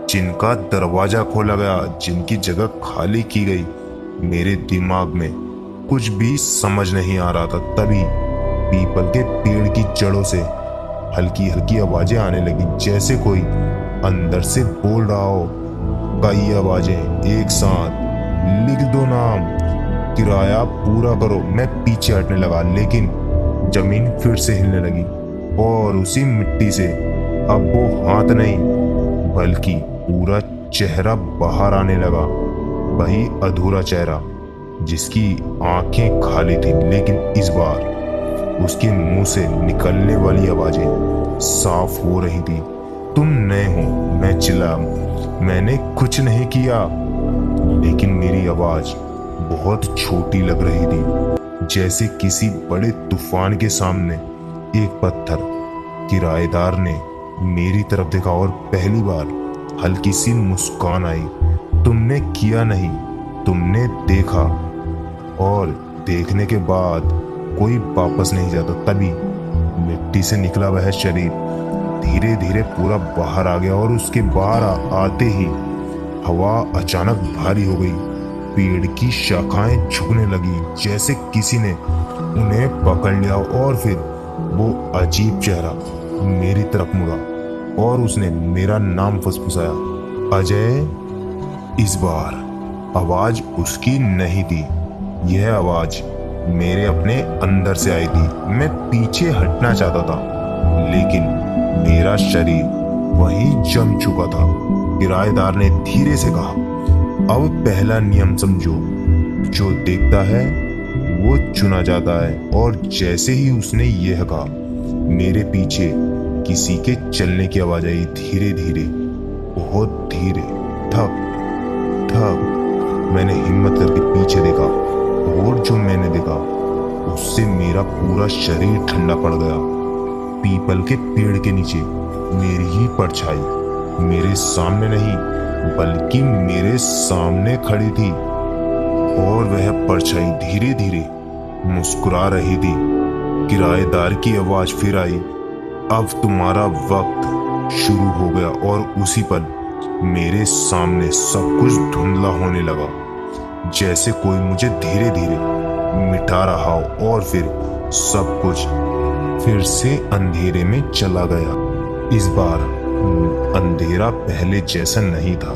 जिनका दरवाजा खोला गया, जिनकी जगह खाली की गई। मेरे दिमाग में कुछ भी समझ नहीं आ रहा था। तभी पीपल के पेड़ की जड़ों से हल्की हल्की आवाजें आने लगी, जैसे कोई अंदर से बोल रहा हो। कई आवाजें एक साथ, लिख दो नाम, किराया पूरा करो। मैं पीछे हटने लगा, लेकिन जमीन फिर से हिलने लगी और उसी मिट्टी से अब वो हाथ नहीं बल्कि पूरा चेहरा बाहर आने लगा। वही अधूरा चेहरा जिसकी आंखें खाली थी, लेकिन इस बार उसके मुंह से निकलने वाली आवाजें साफ हो रही थी। तुम नए हो, मैं चिल्ला, मैंने कुछ नहीं किया। लेकिन मेरी आवाज बहुत छोटी लग रही थी, जैसे किसी बड़े तूफान के सामने एक पत्थर। किराएदार ने मेरी तरफ देखा और पहली बार हल्की सी मुस्कान आई। तुमने किया नहीं, तुमने देखा, और देखने के बाद कोई वापस नहीं जाता। तभी मिट्टी से निकला वह शरीर धीरे धीरे पूरा बाहर आ गया और उसके बाहर आते ही हवा अचानक भारी हो गई। पेड़ की शाखाएं झुकने लगी, जैसे किसी ने उन्हें पकड़ लिया। और फिर वो अजीब चेहरा मेरी तरफ मुड़ा और उसने मेरा नाम फुसफुसाया, अजय। इस बार आवाज उसकी नहीं थी, यह आवाज मेरे अपने अंदर से आई थी। मैं पीछे हटना चाहता था, लेकिन मेरा शरीर वही जम चुका था। किराएदार ने धीरे से कहा, अब पहला नियम समझो, जो देखता है वो चुना जाता है। और जैसे ही उसने यह कहा, मेरे पीछे किसी के चलने की आवाज आई, धीरे धीरे, बहुत धीरे, थक थक। मैंने हिम्मत करके पीछे देखा और जो मैंने देखा उससे मेरा पूरा शरीर ठंडा पड़ गया। पीपल के पेड़ के नीचे मेरी ही परछाई मेरे सामने नहीं बल्कि मेरे सामने खड़ी थी, और वह परछाई धीरे धीरे मुस्कुरा रही थी। किराएदार की आवाज फिर आई, अब तुम्हारा वक्त शुरू हो गया। और उसी पल मेरे सामने सब कुछ धुंधला होने लगा, जैसे कोई मुझे धीरे धीरे मिटा रहा हो। और फिर सब कुछ फिर से अंधेरे में चला गया। इस बार अंधेरा पहले जैसा नहीं था।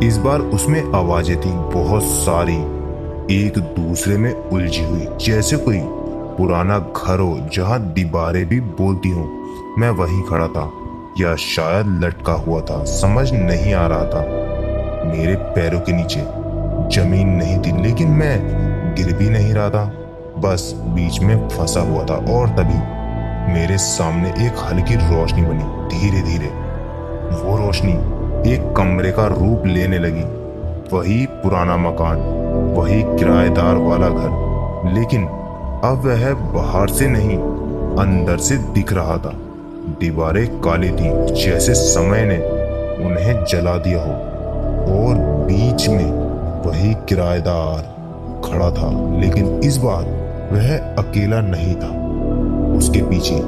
इस बार उसमें आवाजें थी, बहुत सारी, एक दूसरे में उलझी हुई, जैसे कोई पुराना घर हो जहां दीवारें भी बोलती हों। मैं वहीं खड़ा था, या शायद लटका हुआ था, समझ नहीं आ रहा था। मेरे पैरों के नीचे जमीन नहीं थी, लेकिन मैं गिर भी नहीं रहा था, बस बीच में फंसा हुआ था। और तभी मेरे सामने एक हल्की रोशनी बनी, धीरे धीरे। वो रोशनी एक कमरे का रूप लेने लगी, वही पुराना मकान, वही किराएदार वाला घर, लेकिन अब वह बाहर से नहीं अंदर से दिख रहा था। दीवारें काली थी, जैसे समय ने उन्हें जला दिया हो, और बीच में वही किराएदार खड़ा था। लेकिन इस बार वह अकेला नहीं था, उसके पीछे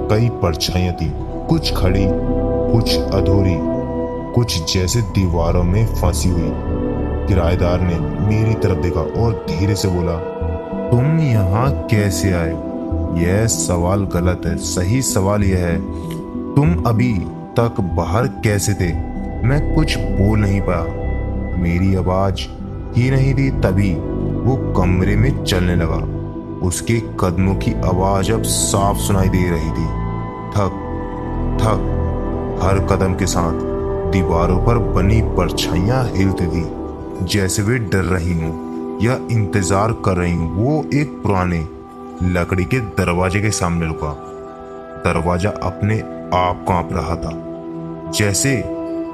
कई परछाइयां थी, कुछ खड़ी, कुछ अधूरी, कुछ जैसे दीवारों में फंसी हुई। किराएदार ने मेरी तरफ देखा और धीरे से बोला, तुम यहाँ कैसे आए? यह सवाल गलत है, सही सवाल यह है, तुम अभी तक बाहर कैसे थे? मैं कुछ बोल नहीं पाया, मेरी आवाज ही नहीं थी। तभी वो कमरे में चलने लगा, उसके कदमों की आवाज अब साफ सुनाई दे रही थी, थक थक। हर कदम के साथ दीवारों पर बनी परछाइयां हिलती थी, जैसे वे डर रही हूं या इंतजार कर रही हूं। वो एक पुराने लकड़ी के दरवाजे के सामने रुका, दरवाजा अपने आप कांप रहा था, जैसे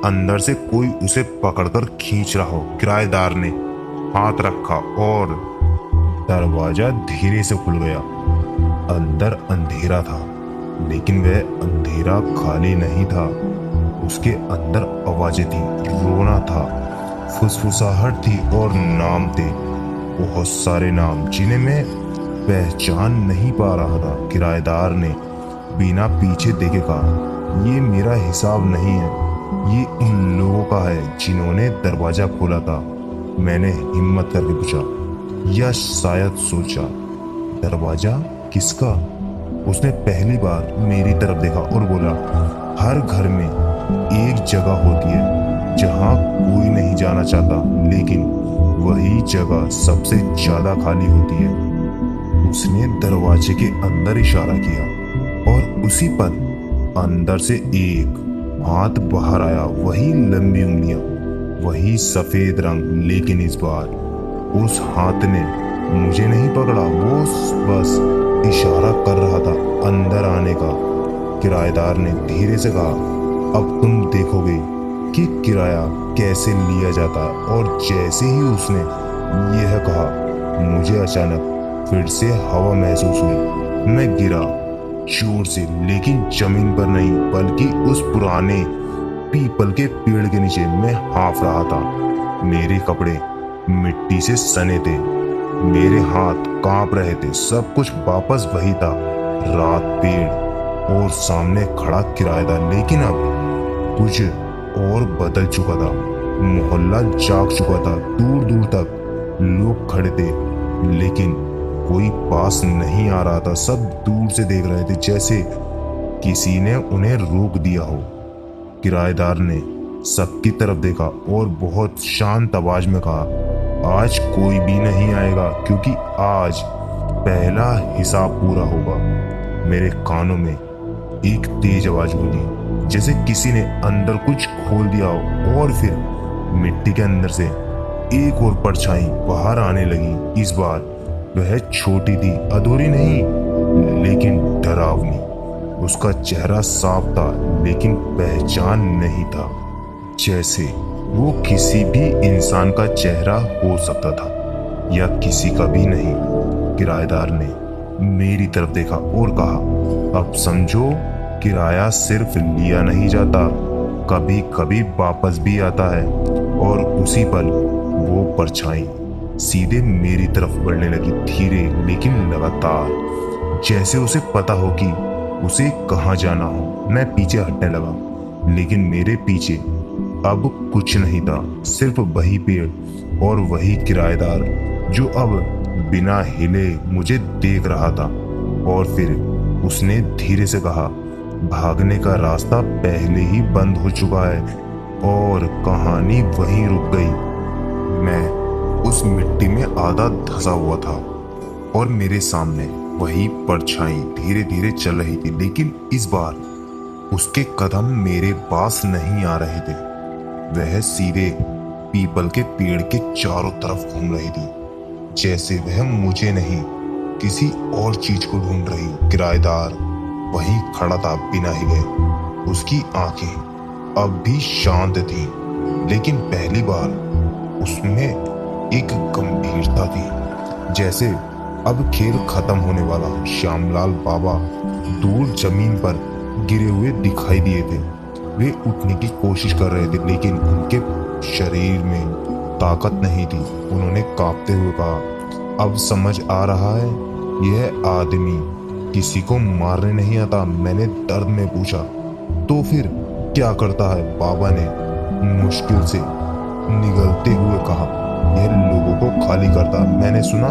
अंदर से कोई उसे पकड़कर खींच रहा हो। किराएदार ने हाथ रखा और दरवाजा धीरे से खुल गया। अंदर अंधेरा था, लेकिन वह अंधेरा खाली नहीं था। उसके अंदर आवाजें थी, रोना था, फुसफुसाहट थी और नाम थे, बहुत सारे नाम जिन्हें मैं पहचान नहीं पा रहा था। किराएदार ने बिना पीछे देखे कहा, ये मेरा हिसाब नहीं है, ये उन लोगों का है जिन्होंने दरवाजा खोला था। मैंने हिम्मत करके पूछा, या शायद सोचा, दरवाजा किसका? उसने पहली बार मेरी तरफ देखा और बोला, हर घर में एक जगह होती है जहां कोई नहीं जाना चाहता, लेकिन वही जगह सबसे ज्यादा खाली होती है। उसने दरवाजे के अंदर इशारा किया और उसी पल अंदर से एक हाथ बाहर आया। वही लंबी उंगलियां, वही सफेद रंग, लेकिन इस बार उस हाथ ने मुझे नहीं पकड़ा, वो बस इशारा कर रहा था अंदर आने का। किराएदार ने धीरे से कहा, अब तुम देखोगे कि किराया कैसे लिया जाता है। और जैसे ही उसने यह कहा, मुझे अचानक फिर से हवा महसूस हुई। मैं गिरा जोर से, लेकिन जमीन पर नहीं, बल्कि उस पुराने पीपल के पेड़ के नीचे। मैं हाँफ रहा था, मेरे कपड़े मिट्टी से सने थे, मेरे हाथ कांप रहे थे। सब कुछ वापस वही था, रात, पेड़ और सामने खड़ा किराएदार। लेकिन अब कुछ और बदल चुका था। मोहल्ला जाग चुका था, दूर दूर तक लोग खड़े थे, लेकिन कोई पास नहीं आ रहा था। सब दूर से देख रहे थे, जैसे किसी ने उन्हें रोक दिया हो। किराएदार ने सबकी तरफ देखा और बहुत शांत आवाज में कहा, आज कोई भी नहीं आएगा, क्योंकि आज पहला हिसाब पूरा होगा। मेरे कानों में एक तेज आवाज गूंजी, जैसे किसी ने अंदर कुछ खोल दिया हो, और फिर मिट्टी के अंदर से एक और परछाई बाहर आने लगी। इस बार वह छोटी थी, अधूरी नहीं, लेकिन डरावनी। उसका चेहरा साफ था, लेकिन पहचान नहीं था, जैसे वो किसी भी इंसान का चेहरा हो सकता था या किसी का भी नहीं। किराएदार ने मेरी तरफ देखा और कहा, अब समझो, किराया सिर्फ लिया नहीं जाता, कभी कभी वापस भी आता है। और उसी पल वो परछाई सीधे मेरी तरफ बढ़ने लगी, धीरे लेकिन लगातार, जैसे उसे पता हो कि उसे कहाँ जाना हो। मैं पीछे हटने लगा, लेकिन मेरे पीछे अब कुछ नहीं था, सिर्फ वही पेड़ और वही किराएदार जो अब बिना हिले मुझे देख रहा था। और फिर उसने धीरे से कहा, भागने का रास्ता पहले ही बंद हो चुका है। और कहानी वहीं रुक गई। मैं उस मिट्टी में आधा धंसा हुआ था और मेरे सामने वही परछाई धीरे धीरे चल रही थी, लेकिन इस बार उसके कदम मेरे पास नहीं आ रहे थे। वह सीधे पीपल के पेड़ के चारों तरफ घूम रही थी, जैसे वह मुझे नहीं, किसी और चीज को ढूंढ रही हो। किराएदार वहीं खड़ा था, बिना हिले। उसकी आंखें अब भी शांत थी, लेकिन पहली बार उसमें एक गंभीरता थी, जैसे अब खेल खत्म होने वाला हो। श्यामलाल बाबा दूर जमीन पर गिरे हुए दिखाई दिए थे। वे उठने की कोशिश कर रहे थे, लेकिन उनके शरीर में ताकत नहीं थी। उन्होंने कांपते हुए कहा, अब समझ आ रहा है, यह आदमी किसी को मारने नहीं आता। मैंने दर्द में पूछा, तो फिर क्या करता है? बाबा ने मुश्किल से निगलते हुए कहा, यह लोगों को खाली करता। मैंने सुना,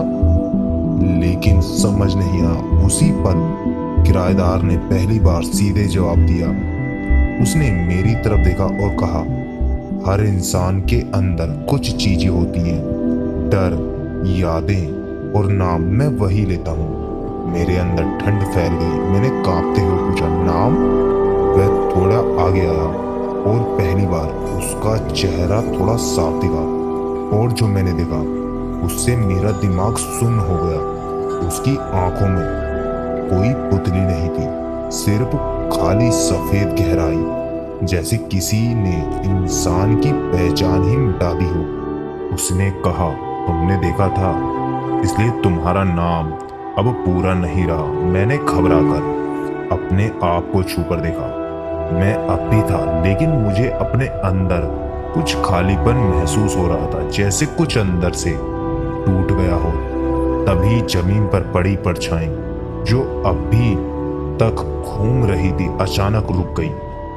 लेकिन समझ नहीं आया। उसी पल किराएदार ने पहली बार सीधे जवाब दिया। उसने मेरी तरफ देखा और कहा, हर इंसान के अंदर कुछ चीजें होती हैं, डर, यादें और नाम। मैं वही लेता हूँ। मेरे अंदर ठंड फैल गई। मैंने कांपते हुए पूछा, नाम? वह थोड़ा आगे आया और पहली बार उसका चेहरा थोड़ा साफ दिखा, और जो मैंने देखा उससे मेरा दिमाग सुन्न हो गया। उसकी आंखों में कोई पुतली नहीं थी, सिर्फ खाली सफेद गहराई, जैसे किसी ने इंसान की पहचान ही मिटा दी हो। उसने कहा, तुमने देखा था, इसलिए तुम्हारा नाम अब पूरा नहीं रहा। मैंने घबराकर अपने आप को छूकर देखा। मैं अब भी था, लेकिन मुझे अपने अंदर कुछ खालीपन महसूस हो रहा था, जैसे कुछ अंदर से टूट गया हो। तभी जमीन पर पड़ी परछाई, जो अभी तक घूम रही थी, अचानक रुक गई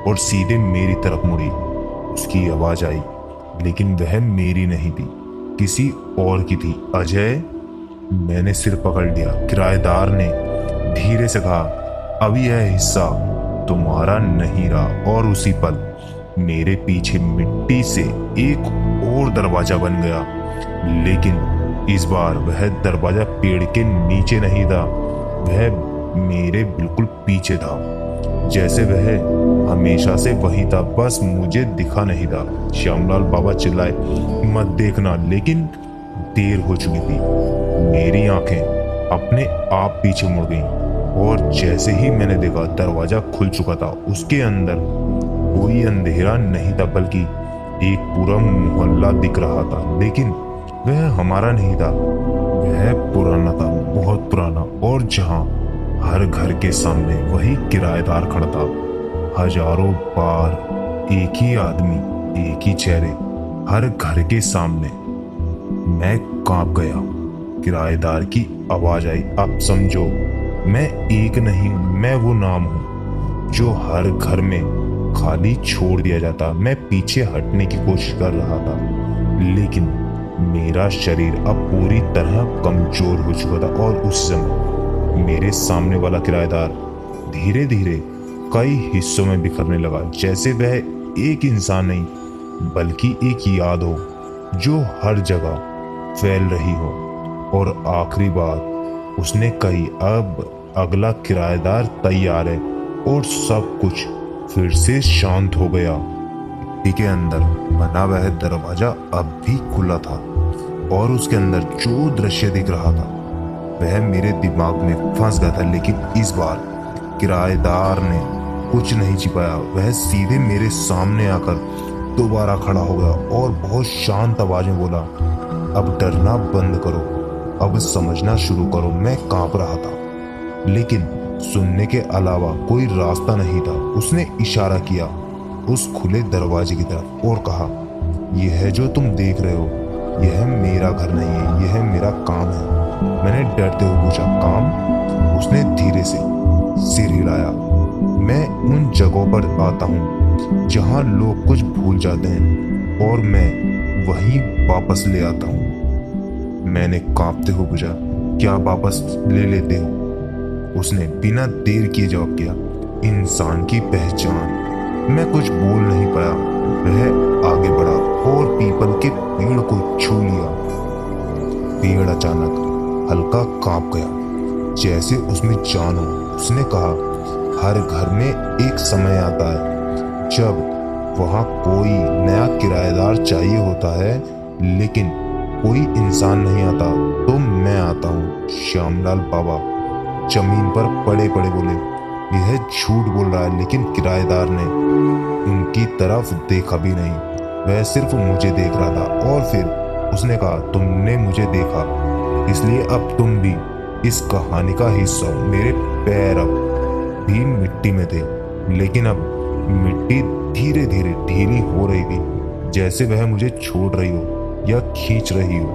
और सीधे मेरी तरफ मुड़ी। उसकी आवाज आई, लेकिन वह मेरी नहीं थी, किसी और की थी। अजय। मैंने सिर पकड़ लिया। किराएदार ने धीरे से कहा, अब यह हिस्सा तुम्हारा नहीं रहा। और उसी पल मेरे पीछे मिट्टी से एक और दरवाजा बन गया, लेकिन इस बार वह दरवाजा पेड़ के नीचे नहीं था, वह मेरे बिल्कुल पीछे था, जैसे वह हमेशा से वही था, बस मुझे दिखा नहीं था। श्यामलाल बाबा चिल्लाए, मत देखना, लेकिन देर हो चुकी थी। मेरी आंखें अपने आप पीछे मुड़ गईं और जैसे ही मैंने देखा, दरवाजा खुल चुका था। उसके अंदर कोई अंधेरा नहीं था, बल्कि एक पूरा मोहल्ला दिख रहा था, लेकिन वह हमारा नहीं था। वह पुराना था, बहुत पुराना, और जहां हर घर के सामने वही किराएदार खड़ा था। हजारों बार एक ही आदमी, एक ही चेहरे, हर घर के सामने। मैं कांप गया। किराएदार की आवाज आई, अब समझो, मैं एक नहीं हूं, मैं वो नाम हूं जो हर घर में खाली छोड़ दिया जाता। मैं पीछे हटने की कोशिश कर रहा था, लेकिन मेरा शरीर अब पूरी तरह कमजोर हो चुका था। और उस समय मेरे सामने वाला किराएदार धीरे धीरे कई हिस्सों में बिखरने लगा, जैसे वह एक इंसान नहीं, बल्कि एक याद हो जो हर जगह फैल रही हो। और आखिरी बात उसने कही, अब अगला किराएदार तैयार है। और सब कुछ फिर से शांत हो गया। मिट्टी के अंदर बना वह दरवाजा अब भी खुला था, और उसके अंदर जो दृश्य दिख रहा था वह मेरे दिमाग में फंस गया था। लेकिन इस बार किराएदार ने कुछ नहीं छिपाया, वह सीधे मेरे सामने आकर दोबारा खड़ा हो गया और बहुत शांत आवाज में बोला, अब डरना बंद करो, अब समझना शुरू करो। मैं कांप रहा था, लेकिन सुनने के अलावा कोई रास्ता नहीं था। उसने इशारा किया उस खुले दरवाजे की तरफ और कहा, यह जो तुम देख रहे हो, यह मेरा घर नहीं है, यह मेरा काम है। मैंने डरते हुए पूछा, काम? उसने धीरे से सिर हिलाया। मैं उन जगहों पर आता हूँ जहाँ लोग कुछ भूल जाते हैं, और मैं वहीं वापस ले आता हूँ। मैंने कांपते हुए पूछा, क्या वापस ले लेते हो? उसने बिना देर किए जवाब किया, इंसान की पहचान। मैं कुछ बोल नहीं पाया। वह आगे बढ़ा और पीपल के पेड़ को छू लिया। पेड़ अचानक हल्का कांप गया, जैसे उसमें जान हो। उसने कहा, हर घर में एक समय आता है जब वहां कोई नया किराएदार चाहिए होता है, लेकिन कोई इंसान नहीं आता, तो मैं आता हूँ। श्यामलाल बाबा जमीन पर पड़े पड़े बोले, यह झूठ बोल रहा है। लेकिन किराएदार ने उनकी तरफ देखा भी नहीं, वह सिर्फ मुझे देख रहा था। और फिर उसने कहा, तुमने मुझे देखा, इसलिए अब तुम भी इस कहानी का हिस्सा हो। मेरे पैर अब भी मिट्टी में थे, लेकिन अब मिट्टी धीरे धीरे ढीली हो रही थी, जैसे वह मुझे छोड़ रही हो या खींच रही हो।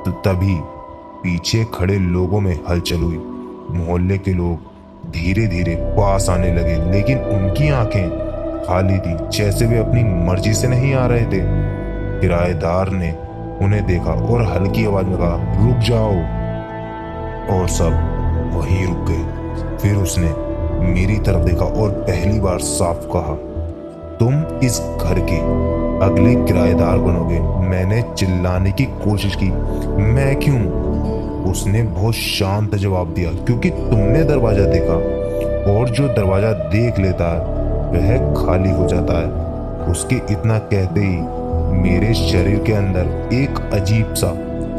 तो तभी पीछे खड़े लोगों में हलचल हुई। मोहल्ले के लोग धीरे धीरे पास आने लगे, लेकिन उनकी आंखें खाली थी, जैसे वे अपनी मर्जी से नहीं आ रहे थे। किराएदार ने उन्हें देखा और हल्की आवाज में कहा, रुक जाओ। और सब वहीं रुक गए। फिर उसने मेरी तरफ देखा और पहली बार साफ कहा, तुम इस घर के अगले किराएदार बनोगे। मैंने चिल्लाने की कोशिश की, मैं क्यों? उसने बहुत शांत जवाब दिया, क्योंकि तुमने दरवाजा देखा, और जो दरवाजा देख लेता है वह खाली हो जाता है। उसके इतना कहते ही मेरे शरीर के अंदर एक अजीब सा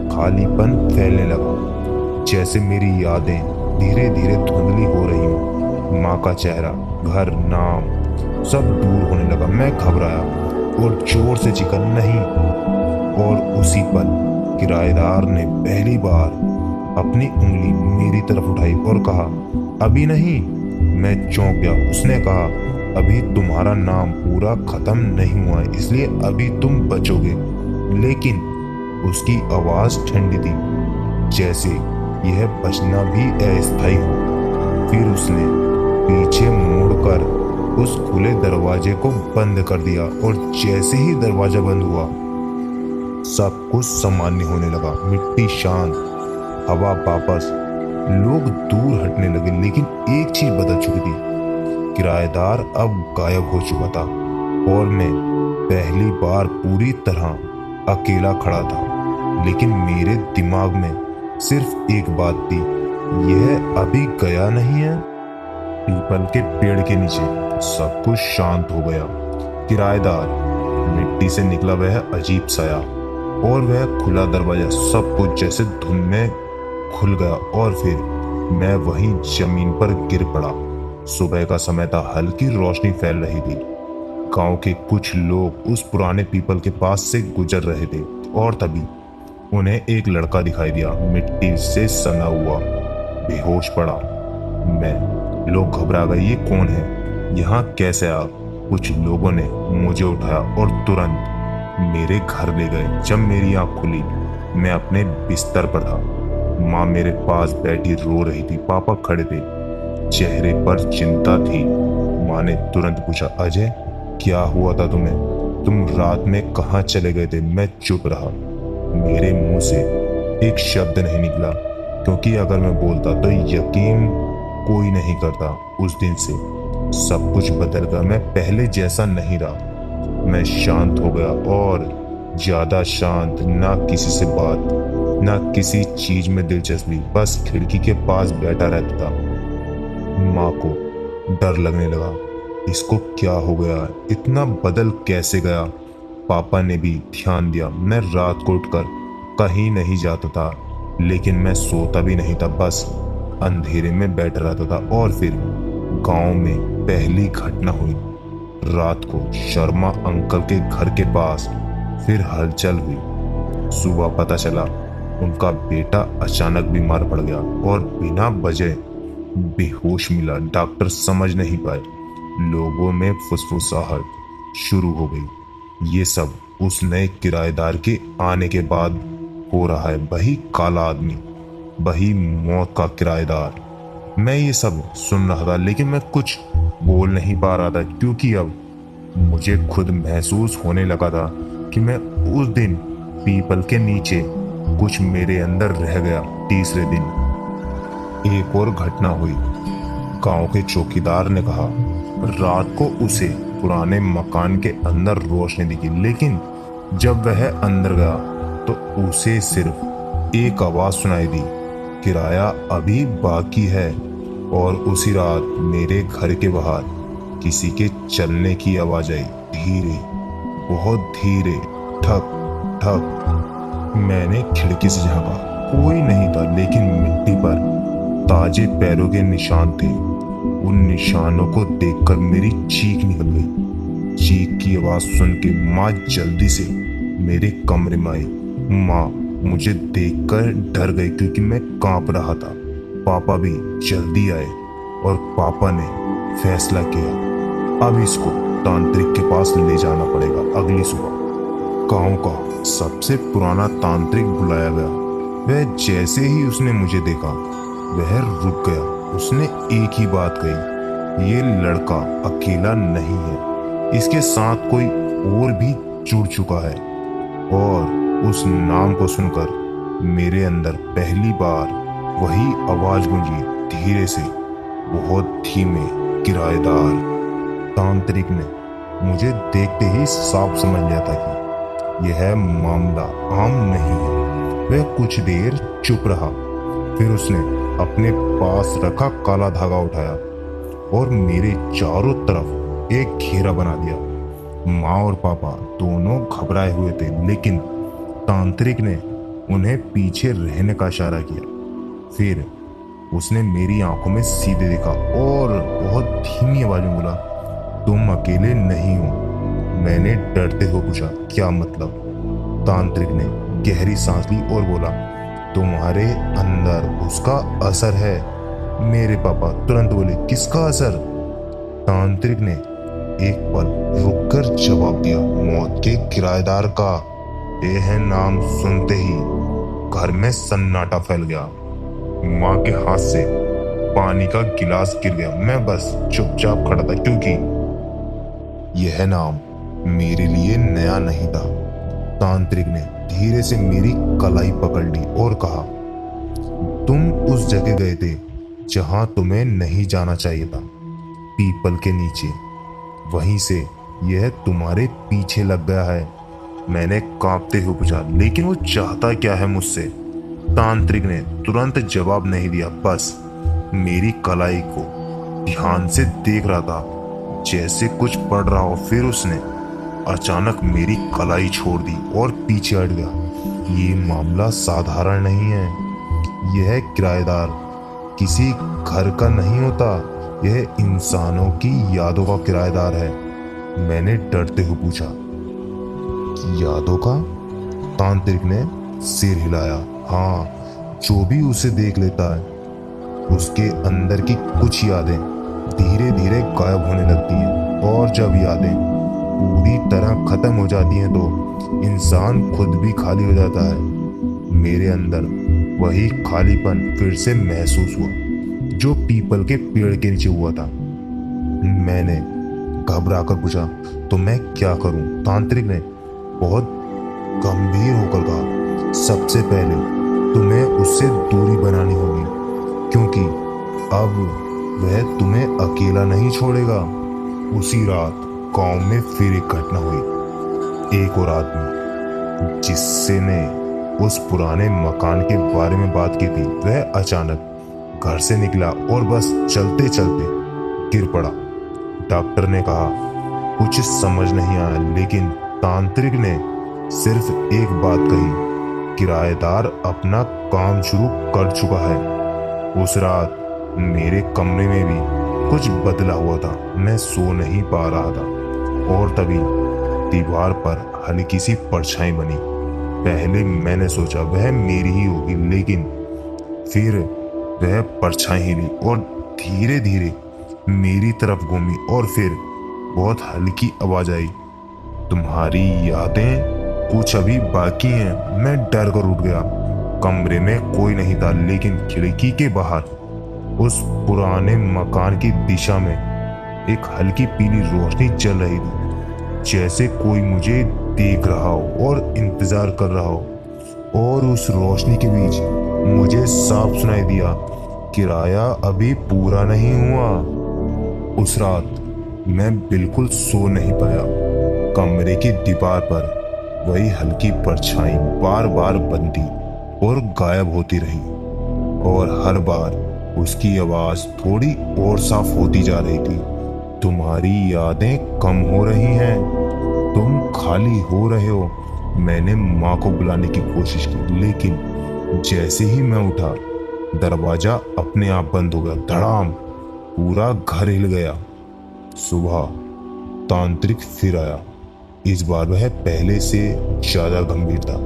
खालीपन फैलने लगा, जैसे मेरी यादें धीरे धीरे धुंधली हो रही हूँ। माँ का चेहरा, घर, नाम सब दूर होने लगा। मैं घबराया और जोर से चीखा, नहीं। और उसी पल किराएदार ने पहली बार अपनी उंगली मेरी तरफ उठाई और कहा, अभी नहीं। मैं चौंक गया। उसने कहा, अभी तुम्हारा नाम पूरा खत्म नहीं हुआ है, इसलिए अभी तुम बचोगे। लेकिन उसकी आवाज ठंडी थी, जैसे यह बचना भी अस्थायी हो। फिर उसने पीछे मुड़कर उस खुले दरवाजे को बंद कर दिया और जैसे ही दरवाजा बंद हुआ, सब कुछ सामान्य होने लगा। मिट्टी शांत, हवा वापस, लोग दूर हटने लगे। लेकिन एक चीज बदल चुकी थी, किराएदार अब गायब हो चुका था और मैं पहली बार पूरी तरह अकेला खड़ा था। लेकिन मेरे दिमाग में सिर्फ एक बात थी, यह अभी गया नहीं है। पीपल के पेड़ के नीचे सब कुछ शांत हो गया। किराएदार, मिट्टी से निकला वह अजीब साया और वह खुला दरवाजा, सब कुछ जैसे धुन में खुल गया। और फिर मैं वहीं जमीन पर गिर पड़ा। सुबह का समय था, हल्की रोशनी फैल रही थी। गांव के कुछ लोग उस पुराने पीपल के पास से गुजर रहे थे और तभी उन्हें एक लड़का दिखाई दिया, मिट्टी से सना हुआ, बेहोश पड़ा। लोग घबरा गए, ये कौन है, यहाँ कैसे आ? कुछ लोगों ने मुझे उठाया और तुरंत मेरे घर ले गए। जब मेरी आंख खुली, मैं अपने बिस्तर पर था। माँ मेरे पास बैठी रो रही थी, पापा खड़े थे, चेहरे पर चिंता थी। माँ ने तुरंत पूछा, अजय क्या हुआ था तुम्हें? तुम रात में कहाँ चले गए थे? मैं चुप रहा। मेरे मुंह से एक शब्द नहीं निकला, क्योंकि अगर मैं बोलता तो यकीन कोई नहीं करता। उस दिन से सब कुछ बदल गया। मैं पहले जैसा नहीं रहा। मैं शांत हो गया और ज्यादा शांत, ना किसी से बात, ना किसी चीज में दिलचस्पी, बस खिड़की के पास बैठा रहता था। माँ को डर लगने लगा, इसको क्या हो गया, इतना बदल कैसे गया? पापा ने भी ध्यान दिया। मैं रात को उठकर कहीं नहीं जाता था, लेकिन मैं सोता भी नहीं था, बस अंधेरे में बैठा रहता था। और फिर गांव में पहली घटना हुई। रात को शर्मा अंकल के घर के पास फिर हलचल हुई। सुबह पता चला उनका बेटा अचानक बीमार पड़ गया और बिना वजह बेहोश मिला। डॉक्टर समझ नहीं पाए। लोगों में फुसफुसाहट शुरू हो गई। ये सब उस नए किराएदार के आने के बाद हो रहा है। वही काला आदमी, वही मौत का किराएदार। मैं ये सब सुन रहा था, लेकिन मैं कुछ बोल नहीं पा रहा था, क्योंकि अब मुझे खुद महसूस होने लगा था कि मैं उस दिन पीपल के नीचे कुछ मेरे अंदर रह गया। तीसरे दिन एक और घटना हुई। गांव के चौकीदार ने कहा, रात को उसे पुराने मकान के अंदर रोशनी दिखी, लेकिन जब वह अंदर गया तो उसे सिर्फ एक आवाज सुनाई दी, किराया अभी बाकी है। और उसी रात मेरे घर के बाहर किसी के चलने की आवाज आई, धीरे, बहुत धीरे, ठक ठक। मैंने खिड़की से झांका, कोई नहीं था, लेकिन मिट्टी पर ताजे पैरों के निशान थे। उन निशानों को देखकर मेरी चीख निकल गई। चीख की आवाज सुन के माँ जल्दी से मेरे कमरे में आई। माँ मुझे देखकर डर गई, क्योंकि मैं कांप रहा था। पापा भी जल्दी आए और पापा ने फैसला किया, अब इसको तांत्रिक के पास ले जाना पड़ेगा। अगली सुबह गांव का सबसे पुराना तांत्रिक बुलाया गया। वह जैसे ही उसने मुझे देखा, वह रुक गया। उसने एक ही बात कही, ये लड़का अकेला नहीं है, इसके साथ कोई और भी जुड़ चुका है। और उस नाम को सुनकर मेरे अंदर पहली बार वही आवाज गूंजी, धीरे से, बहुत धीमे, किराएदार। तांत्रिक ने मुझे देखते ही साफ समझ लिया था कि यह मामला आम नहीं है। वह कुछ देर चुप रहा, फिर उसने अपने पास रखा काला धागा उठाया और मेरे चारों तरफ एक घेरा बना दिया। माँ और पापा दोनों घबराए हुए थे, लेकिन तांत्रिक ने उन्हें पीछे रहने का इशारा किया। फिर उसने मेरी आंखों में सीधे देखा और बहुत धीमी आवाज में बोला, तुम अकेले नहीं हो। मैंने डरते हुए पूछा, क्या मतलब? तांत्रिक ने गहरी सांस ली और बोला, तुम्हारे अंदर उसका असर है। मेरे पापा तुरंत बोले, किसका असर? तांत्रिक ने एक पल रुककर जवाब दिया, मौत के किराएदार का। यह नाम सुनते ही घर में सन्नाटा फैल गया। माँ के हाथ से पानी का गिलास गिर गया। मैं बस चुपचाप खड़ा था क्योंकि यह नाम मेरे लिए नया नहीं था। तांत्रिक ने धीरे से मेरी कलाई पकड़ ली और कहा, तुम उस जगह गए थे जहां तुम्हें नहीं जाना चाहिए था, पीपल के नीचे। वहीं से यह तुम्हारे पीछे लग गया है। मैंने कांपते हुए पूछा, लेकिन वो चाहता क्या है मुझसे? तांत्रिक ने तुरंत जवाब नहीं दिया, बस मेरी कलाई को ध्यान से देख रहा था जैसे कुछ पढ़ रहा हो। फिर उसने अचानक मेरी कलाई छोड़ दी और पीछे हट गया। ये मामला साधारण नहीं है। यह किराएदार किसी घर का नहीं होता, यह इंसानों की यादों का किराएदार है। मैंने डरते हुए पूछा, यादों का? तांत्रिक ने सिर हिलाया। हाँ, जो भी उसे देख लेता है उसके अंदर की कुछ यादें धीरे धीरे गायब होने लगती हैं, और जब यादें पूरी तरह खत्म हो जाती हैं तो इंसान खुद भी खाली हो जाता है। मेरे अंदर वही खालीपन फिर से महसूस हुआ जो पीपल के पेड़ के नीचे हुआ था। मैंने घबरा कर पूछा, तो मैं क्या करूं? तांत्रिक ने बहुत गंभीर होकर कहा, सबसे पहले तुम्हें उससे दूरी बनानी होगी, क्योंकि अब वह तुम्हें अकेला नहीं छोड़ेगा। उसी रात गांव में फिर एक घटना हुई। एक और आदमी जिससे ने उस पुराने मकान के बारे में बात की थी, वह अचानक घर से निकला और बस चलते चलते गिर पड़ा। डॉक्टर ने कहा कुछ समझ नहीं आया, लेकिन तांत्रिक ने सिर्फ एक बात कही, किराएदार अपना काम शुरू कर चुका है। उस रात मेरे कमरे में भी कुछ बदला हुआ था। मैं सो नहीं पा रहा था और तभी दीवार पर हल्की सी परछाई बनी। पहले मैंने सोचा वह मेरी ही होगी, लेकिन फिर वह परछाई हिली और धीरे धीरे मेरी तरफ घूमी और फिर बहुत हल्की आवाज आई, तुम्हारी यादें कुछ अभी बाकी हैं। मैं डर कर उठ गया। कमरे में कोई नहीं था, लेकिन खिड़की के बाहर उस पुराने मकान की दिशा में एक हल्की पीली रोशनी चल रही थी, जैसे कोई मुझे देख रहा हो और इंतजार कर रहा हो। और उस रोशनी के बीच मुझे साफ सुनाई दिया, किराया अभी पूरा नहीं हुआ। उस रात मैं बिल्कुल सो नहीं पाया। कमरे की दीवार पर वही हल्की परछाई बार बार बनती और गायब होती रही, और हर बार उसकी आवाज थोड़ी और साफ होती जा रही थी, तुम्हारी यादें कम हो रही हैं, तुम खाली हो रहे हो। मैंने माँ को बुलाने की कोशिश की, लेकिन जैसे ही मैं उठा दरवाजा अपने आप बंद हो गया। धड़ाम, पूरा घर हिल गया। सुबह तांत्रिक फिर आया। इस बार वह पहले से ज्यादा गंभीर था।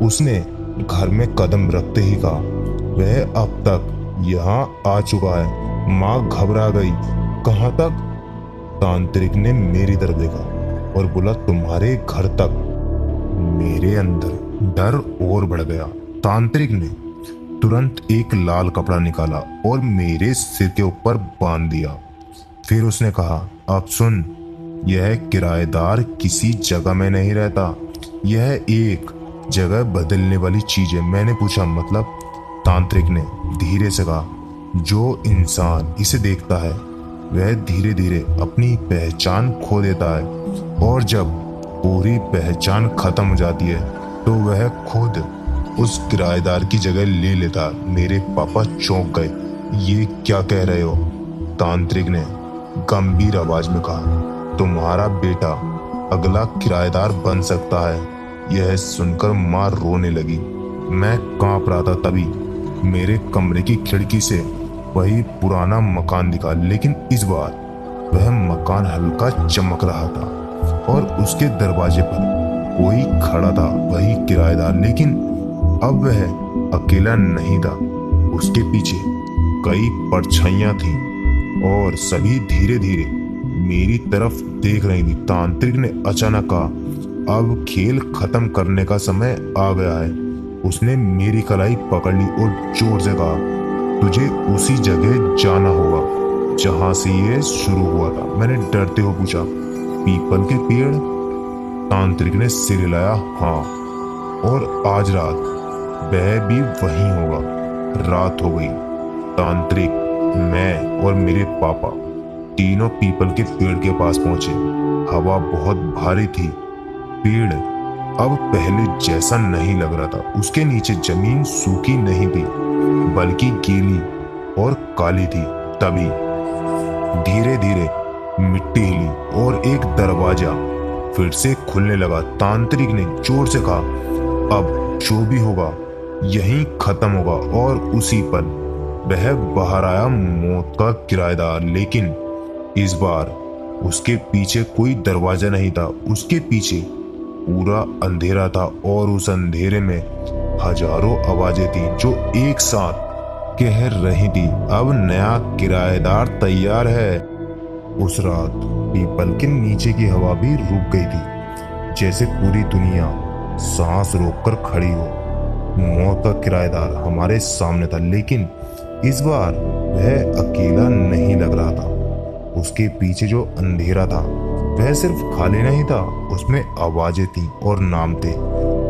उसने घर में कदम रखते ही कहा, वह अब तक यहाँ आ चुका है। माँ घबरा गई। कहाँ तक? तांत्रिक ने मेरी तरफ देखा और बोला, तुम्हारे घर तक। मेरे अंदर डर और बढ़ गया। तांत्रिक ने तुरंत एक लाल कपड़ा निकाला और मेरे सिर के ऊपर बांध दिया। फिर उसने कहा, अब सुन, यह किराएदार किसी जगह में नहीं रहता, यह एक जगह बदलने वाली चीज है। मैंने पूछा, मतलब? तांत्रिक ने धीरे से कहा, जो इंसान इसे देखता है वह धीरे धीरे अपनी पहचान खो देता है, और जब पूरी पहचान खत्म हो जाती है तो वह खुद उस किराएदार की जगह ले लेता। मेरे पापा चौंक गए। ये क्या कह रहे हो? तांत्रिक ने गंभीर आवाज में कहा, तुम्हारा बेटा अगला किराएदार बन सकता है। यह सुनकर माँ रोने लगी। मैं कांप रहा था। तभी मेरे कमरे की खिड़की से वही पुराना मकान दिखा, लेकिन इस बार वह मकान हल्का चमक रहा था और उसके दरवाजे पर कोई खड़ा था, वही किराएदार। लेकिन अब वह अकेला नहीं था, उसके पीछे कई परछाइयां थीं और सभी धीरे धीरे मेरी तरफ देख रही थी। तांत्रिक ने अचानक कहा, अब खेल खत्म करने का समय आ गया है। उसने मेरी कलाई पकड़ ली और जोर से कहा, तुझे उसी जगह जाना होगा जहां से ये शुरू हुआ था। मैंने डरते हुए पूछा, पीपल के पेड़? तांत्रिक ने सिर हिलाया, हाँ, और आज रात वह भी वहीं होगा। रात हो गई। तांत्रिक, मैं और मेरे पापा तीनों पीपल के पेड़ के पास पहुंचे। हवा बहुत भारी थी। पेड़ अब पहले जैसा नहीं लग रहा था। उसके नीचे जमीन सूखी नहीं थी, बल्कि गीली और काली थी। तभी धीरे धीरे मिट्टी हिली और एक दरवाजा फिर से खुलने लगा। तांत्रिक ने जोर से कहा, अब जो भी होगा यहीं खत्म होगा। और उसी पल वह बाहर आया, मौत का किराएदार। लेकिन इस बार उसके पीछे कोई दरवाजा नहीं था, उसके पीछे पूरा अंधेरा था और उस अंधेरे में हजारों आवाजें थी जो एक साथ कह रही थी, अब नया किराएदार तैयार है। उस रात पीपल के नीचे की हवा भी रुक गई थी, जैसे पूरी दुनिया सांस रोककर खड़ी हो। मौत का किराएदार हमारे सामने था, लेकिन इस बार वह अकेला नहीं लग रहा था। उसके पीछे जो अंधेरा था वह सिर्फ खाली नहीं था, उसमें आवाजें थी और नाम थे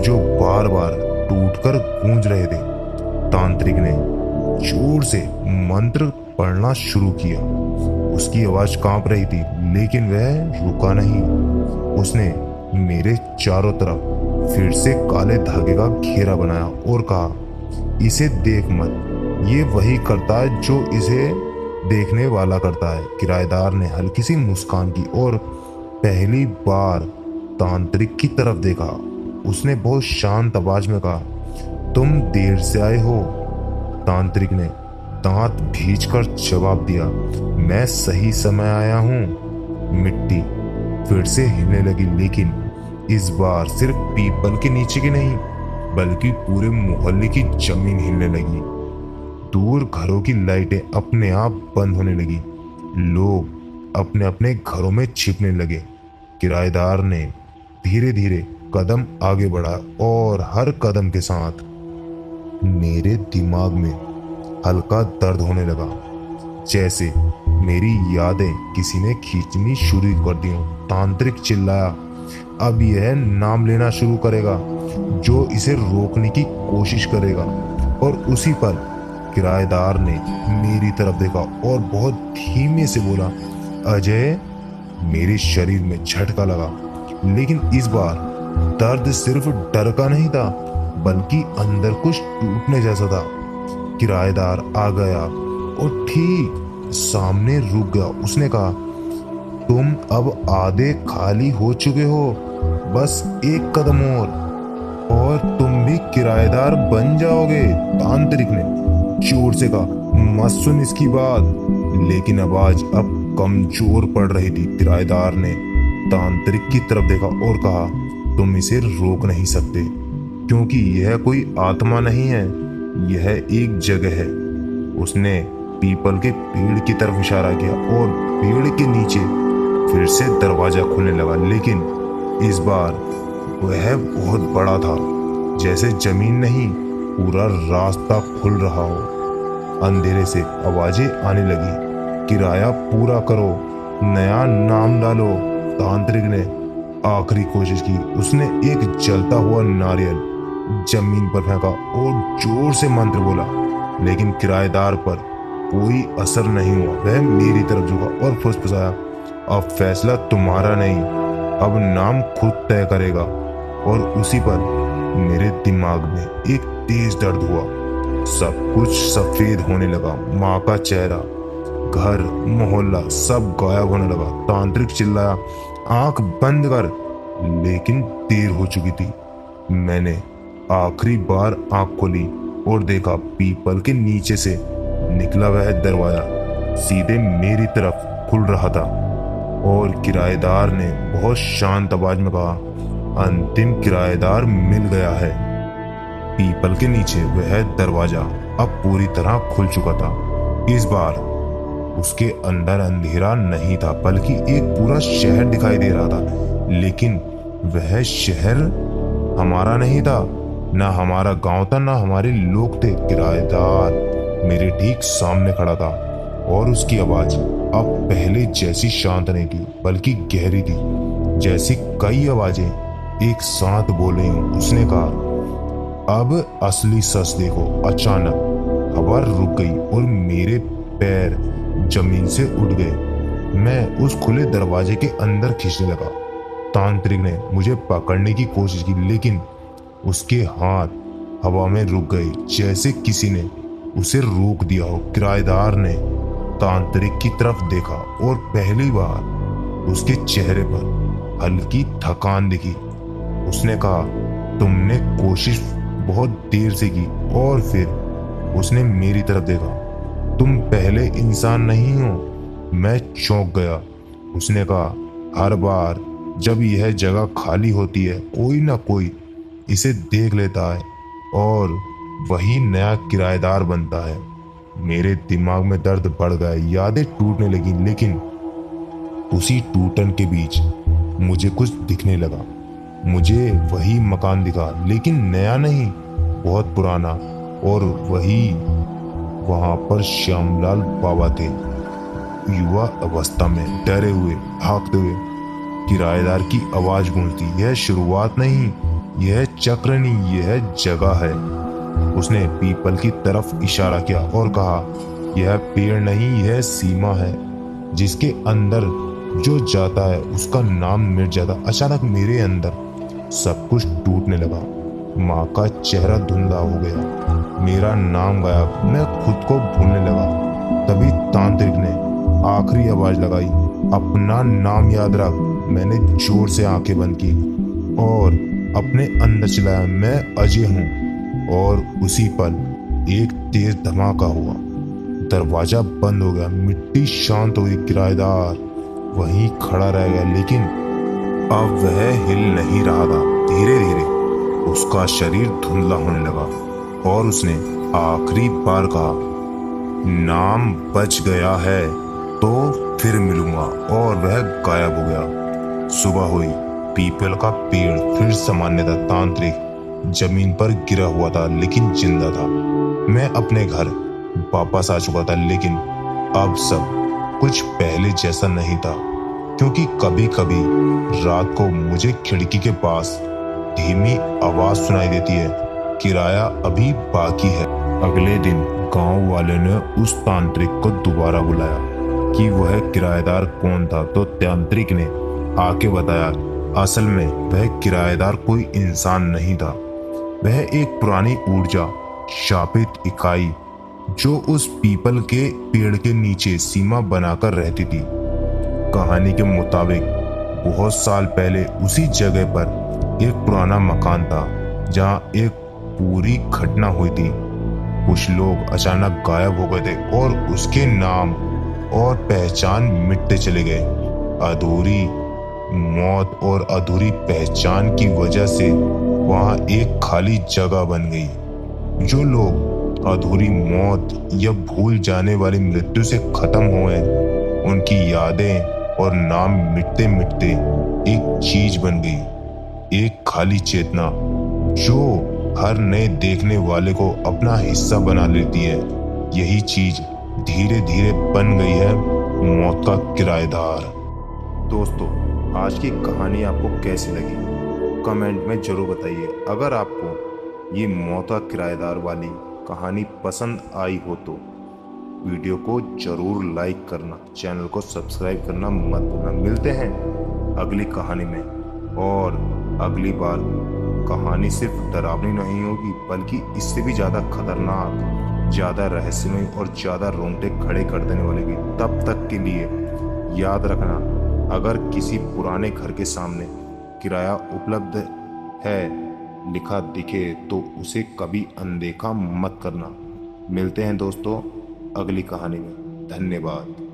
जो बार बार टूटकर गूंज रहे थे। तांत्रिक ने जोर से मंत्र पढ़ना शुरू किया। उसकी आवाज कांप रही थी, लेकिन वह रुका नहीं। उसने मेरे चारों तरफ फिर से काले धागे का घेरा बनाया और कहा, इसे देख मत, ये वही करता है जो इसे देखने वाला करता है। किराएदार ने हल्की सी मुस्कान की और पहली बार तांत्रिक की तरफ देखा। उसने बहुत शांत आवाज में कहा, तुम देर से आए हो। तांत्रिक ने दांत भींचकर जवाब दिया, मैं सही समय आया हूँ। मिट्टी फिर से हिलने लगी, लेकिन इस बार सिर्फ पीपल के नीचे की नहीं, बल्कि पूरे मोहल्ले की जमीन हिलने लगी। दूर घरों की लाइटें अपने आप बंद होने लगी। लोग अपने अपने घरों में छिपने लगे। किराएदार ने धीरे धीरे कदम आगे बढ़ा और हर कदम के साथ मेरे दिमाग में हल्का दर्द होने लगा, जैसे मेरी यादें किसी ने खींचनी शुरू कर दी हो। तांत्रिक चिल्लाया, अब यह नाम लेना शुरू करेगा जो इसे रोकने की कोशिश करेगा। और उसी पल किराएदार ने मेरी तरफ देखा और बहुत धीमे से बोला, अजय। मेरे शरीर में झटका लगा, लेकिन इस बार दर्द सिर्फ डर का नहीं था, बल्कि अंदर कुछ टूटने जैसा था। किराएदार आ गया और ठीक सामने रुक गया। उसने कहा, तुम अब आधे खाली हो चुके हो, बस एक कदम और तुम भी किराएदार बन जाओगे। तांत्रिक ने जोर से कहा, मत सुन इसकी बात। लेकिन आवाज अब कमजोर पड़ रही थी। किराएदार ने तांत्रिक की तरफ देखा और कहा, तुम इसे रोक नहीं सकते, क्योंकि यह कोई आत्मा नहीं है, यह एक जगह है। उसने पीपल के पेड़ की तरफ इशारा किया और पेड़ के नीचे फिर से दरवाजा खुलने लगा, लेकिन इस बार वह बहुत बड़ा था, जैसे जमीन नहीं, पूरा रास्ता खुल रहा हो। अंधेरे से आवाजें आने लगी, किराया पूरा करो, नया नाम डालो। तांत्रिक ने आखिरी कोशिश की। उसने एक जलता हुआ नारियल जमीन पर फेंका और जोर से मंत्र बोला, लेकिन किराएदार पर कोई असर नहीं हुआ। वह मेरी तरफ झुका और फुसफुसाया, अब फैसला तुम्हारा नहीं, अब नाम खुद तय करेगा। और उसी पर मेरे दिमाग में एक तेज दर्द हुआ। सब कुछ सफेद होने लगा। माँ का चेहरा, घर, मोहल्ला सब गायब होने लगा। तांत्रिक चिल्लाया, आंख बंद कर, लेकिन देर हो चुकी थी। मैंने आखिरी बार आंख खोली और देखा पीपल के नीचे से निकला वह दरवाजा सीधे मेरी तरफ खुल रहा था और किराएदार ने बहुत शांत आवाज में कहा, अंतिम किराएदार मिल गया है। पीपल के नीचे वह दरवाजा अब पूरी तरह खुल चुका था। इस बार उसके अंदर अंधेरा नहीं था बल्कि एक पूरा शहर दिखाई दे रहा था, लेकिन वह शहर हमारा नहीं था, ना हमारा गांव था, ना हमारे लोग थे। किराएदार मेरे ठीक सामने खड़ा था और उसकी आवाज अब पहले जैसी शांत नहीं थी बल्कि गहरी थी, जैसी कई आवाजें एक साथ बोल रही हूं। उसने कहा, अब असली सच देखो। अचानक हवा रुक गई और मेरे पैर जमीन से उठ गए। मैं उस खुले दरवाजे के अंदर खींचने लगा। तांत्रिक ने मुझे पकड़ने की कोशिश की, लेकिन उसके हाथ हवा में रुक गए, जैसे किसी ने उसे रोक दिया हो। किराएदार ने तांत्रिक की तरफ देखा और पहली बार उसके चेहरे पर हल्की थकान दिखी। उसने कहा, तुमने कोशिश बहुत देर से की। और फिर उसने मेरी तरफ देखा। तुम पहले इंसान नहीं हो। मैं चौंक गया। उसने कहा, हर बार जब यह जगह खाली होती है कोई ना कोई इसे देख लेता है और वही नया किराएदार बनता है। मेरे दिमाग में दर्द बढ़ गया, यादें टूटने लगी, लेकिन उसी टूटन के बीच मुझे कुछ दिखने लगा। मुझे वही मकान दिखा, लेकिन नया नहीं, बहुत पुराना। और वही वहां पर श्यामलाल बाबा थे, युवा अवस्था में, डरे हुए, भागते हुए। किराएदार की आवाज गूंजती, यह शुरुआत नहीं, यह चक्र नहीं, यह जगह है। उसने पीपल की तरफ इशारा किया और कहा, यह पेड़ नहीं, यह सीमा है, जिसके अंदर जो जाता है उसका नाम मिट जाता। अचानक मेरे अंदर सब कुछ टूटने लगा। माँ का चेहरा धुंधला हो गया, मेरा नाम गायब, मैं खुद को भूलने लगा। तभी तांत्रिक ने आखिरी आवाज लगाई, अपना नाम याद रख। मैंने जोर से आंखें बंद की और अपने अंदर चिल्लाया, मैं अजय हूँ। और उसी पल एक तेज धमाका हुआ, दरवाजा बंद हो गया, मिट्टी शांत हो गई। किराएदार वहीं खड़ा रह गया, लेकिन अब वह हिल नहीं रहा था। धीरे धीरे उसका शरीर धुंधला होने लगा और उसने आखिरी बार कहा, नाम बच गया है तो फिर मिलूंगा। और वह गायब हो गया। सुबह हुई, पीपल का पेड़ फिर सामान्य था। तांत्रिक जमीन पर गिरा हुआ था लेकिन जिंदा था। मैं अपने घर वापस आ चुका था, लेकिन अब सब कुछ पहले जैसा नहीं था, क्योंकि कभी कभी रात को मुझे खिड़की के पास धीमी आवाज सुनाई देती है, किराया अभी बाकी है। अगले दिन गांव वाले ने उस तांत्रिक को दोबारा बुलाया कि वह किराएदार कौन था। तो तांत्रिक ने आके बताया, असल में वह किराएदार कोई इंसान नहीं था, वह एक पुरानी ऊर्जा शापित इकाई जो उस पीपल के पेड़ के नीचे सीमा बनाकर रहती थी। कहानी के मुताबिक बहुत साल पहले उसी जगह पर एक पुराना मकान था जहां एक पूरी घटना हुई थी। कुछ लोग अचानक गायब हो गए थे और उसके नाम और पहचान मिटते चले गए। अधूरी मौत और अधूरी पहचान की वजह से वहां एक खाली जगह बन गई। जो लोग अधूरी मौत या भूल जाने वाली मृत्यु से खत्म हुए, उनकी यादें और नाम मिटते मिटते एक चीज बन गई, एक खाली चेतना जो हर नए देखने वाले को अपना हिस्सा बना लेती है। यही चीज धीरे धीरे बन गई है मौत का किराएदार। दोस्तों, आज की कहानी आपको कैसी लगी कमेंट में जरूर बताइए। अगर आपको ये मौत का किराएदार वाली कहानी पसंद आई हो तो वीडियो को जरूर लाइक करना, चैनल को सब्सक्राइब करना मत भूलना। मिलते हैं अगली कहानी में, और अगली बार कहानी सिर्फ डरावनी नहीं होगी बल्कि इससे भी ज़्यादा खतरनाक, ज़्यादा रहस्यमय और ज़्यादा रोंगटे खड़े कर देने वाली भी। तब तक के लिए याद रखना, अगर किसी पुराने घर के सामने किराया उपलब्ध है लिखा दिखे तो उसे कभी अनदेखा मत करना। मिलते हैं दोस्तों अगली कहानी में। धन्यवाद।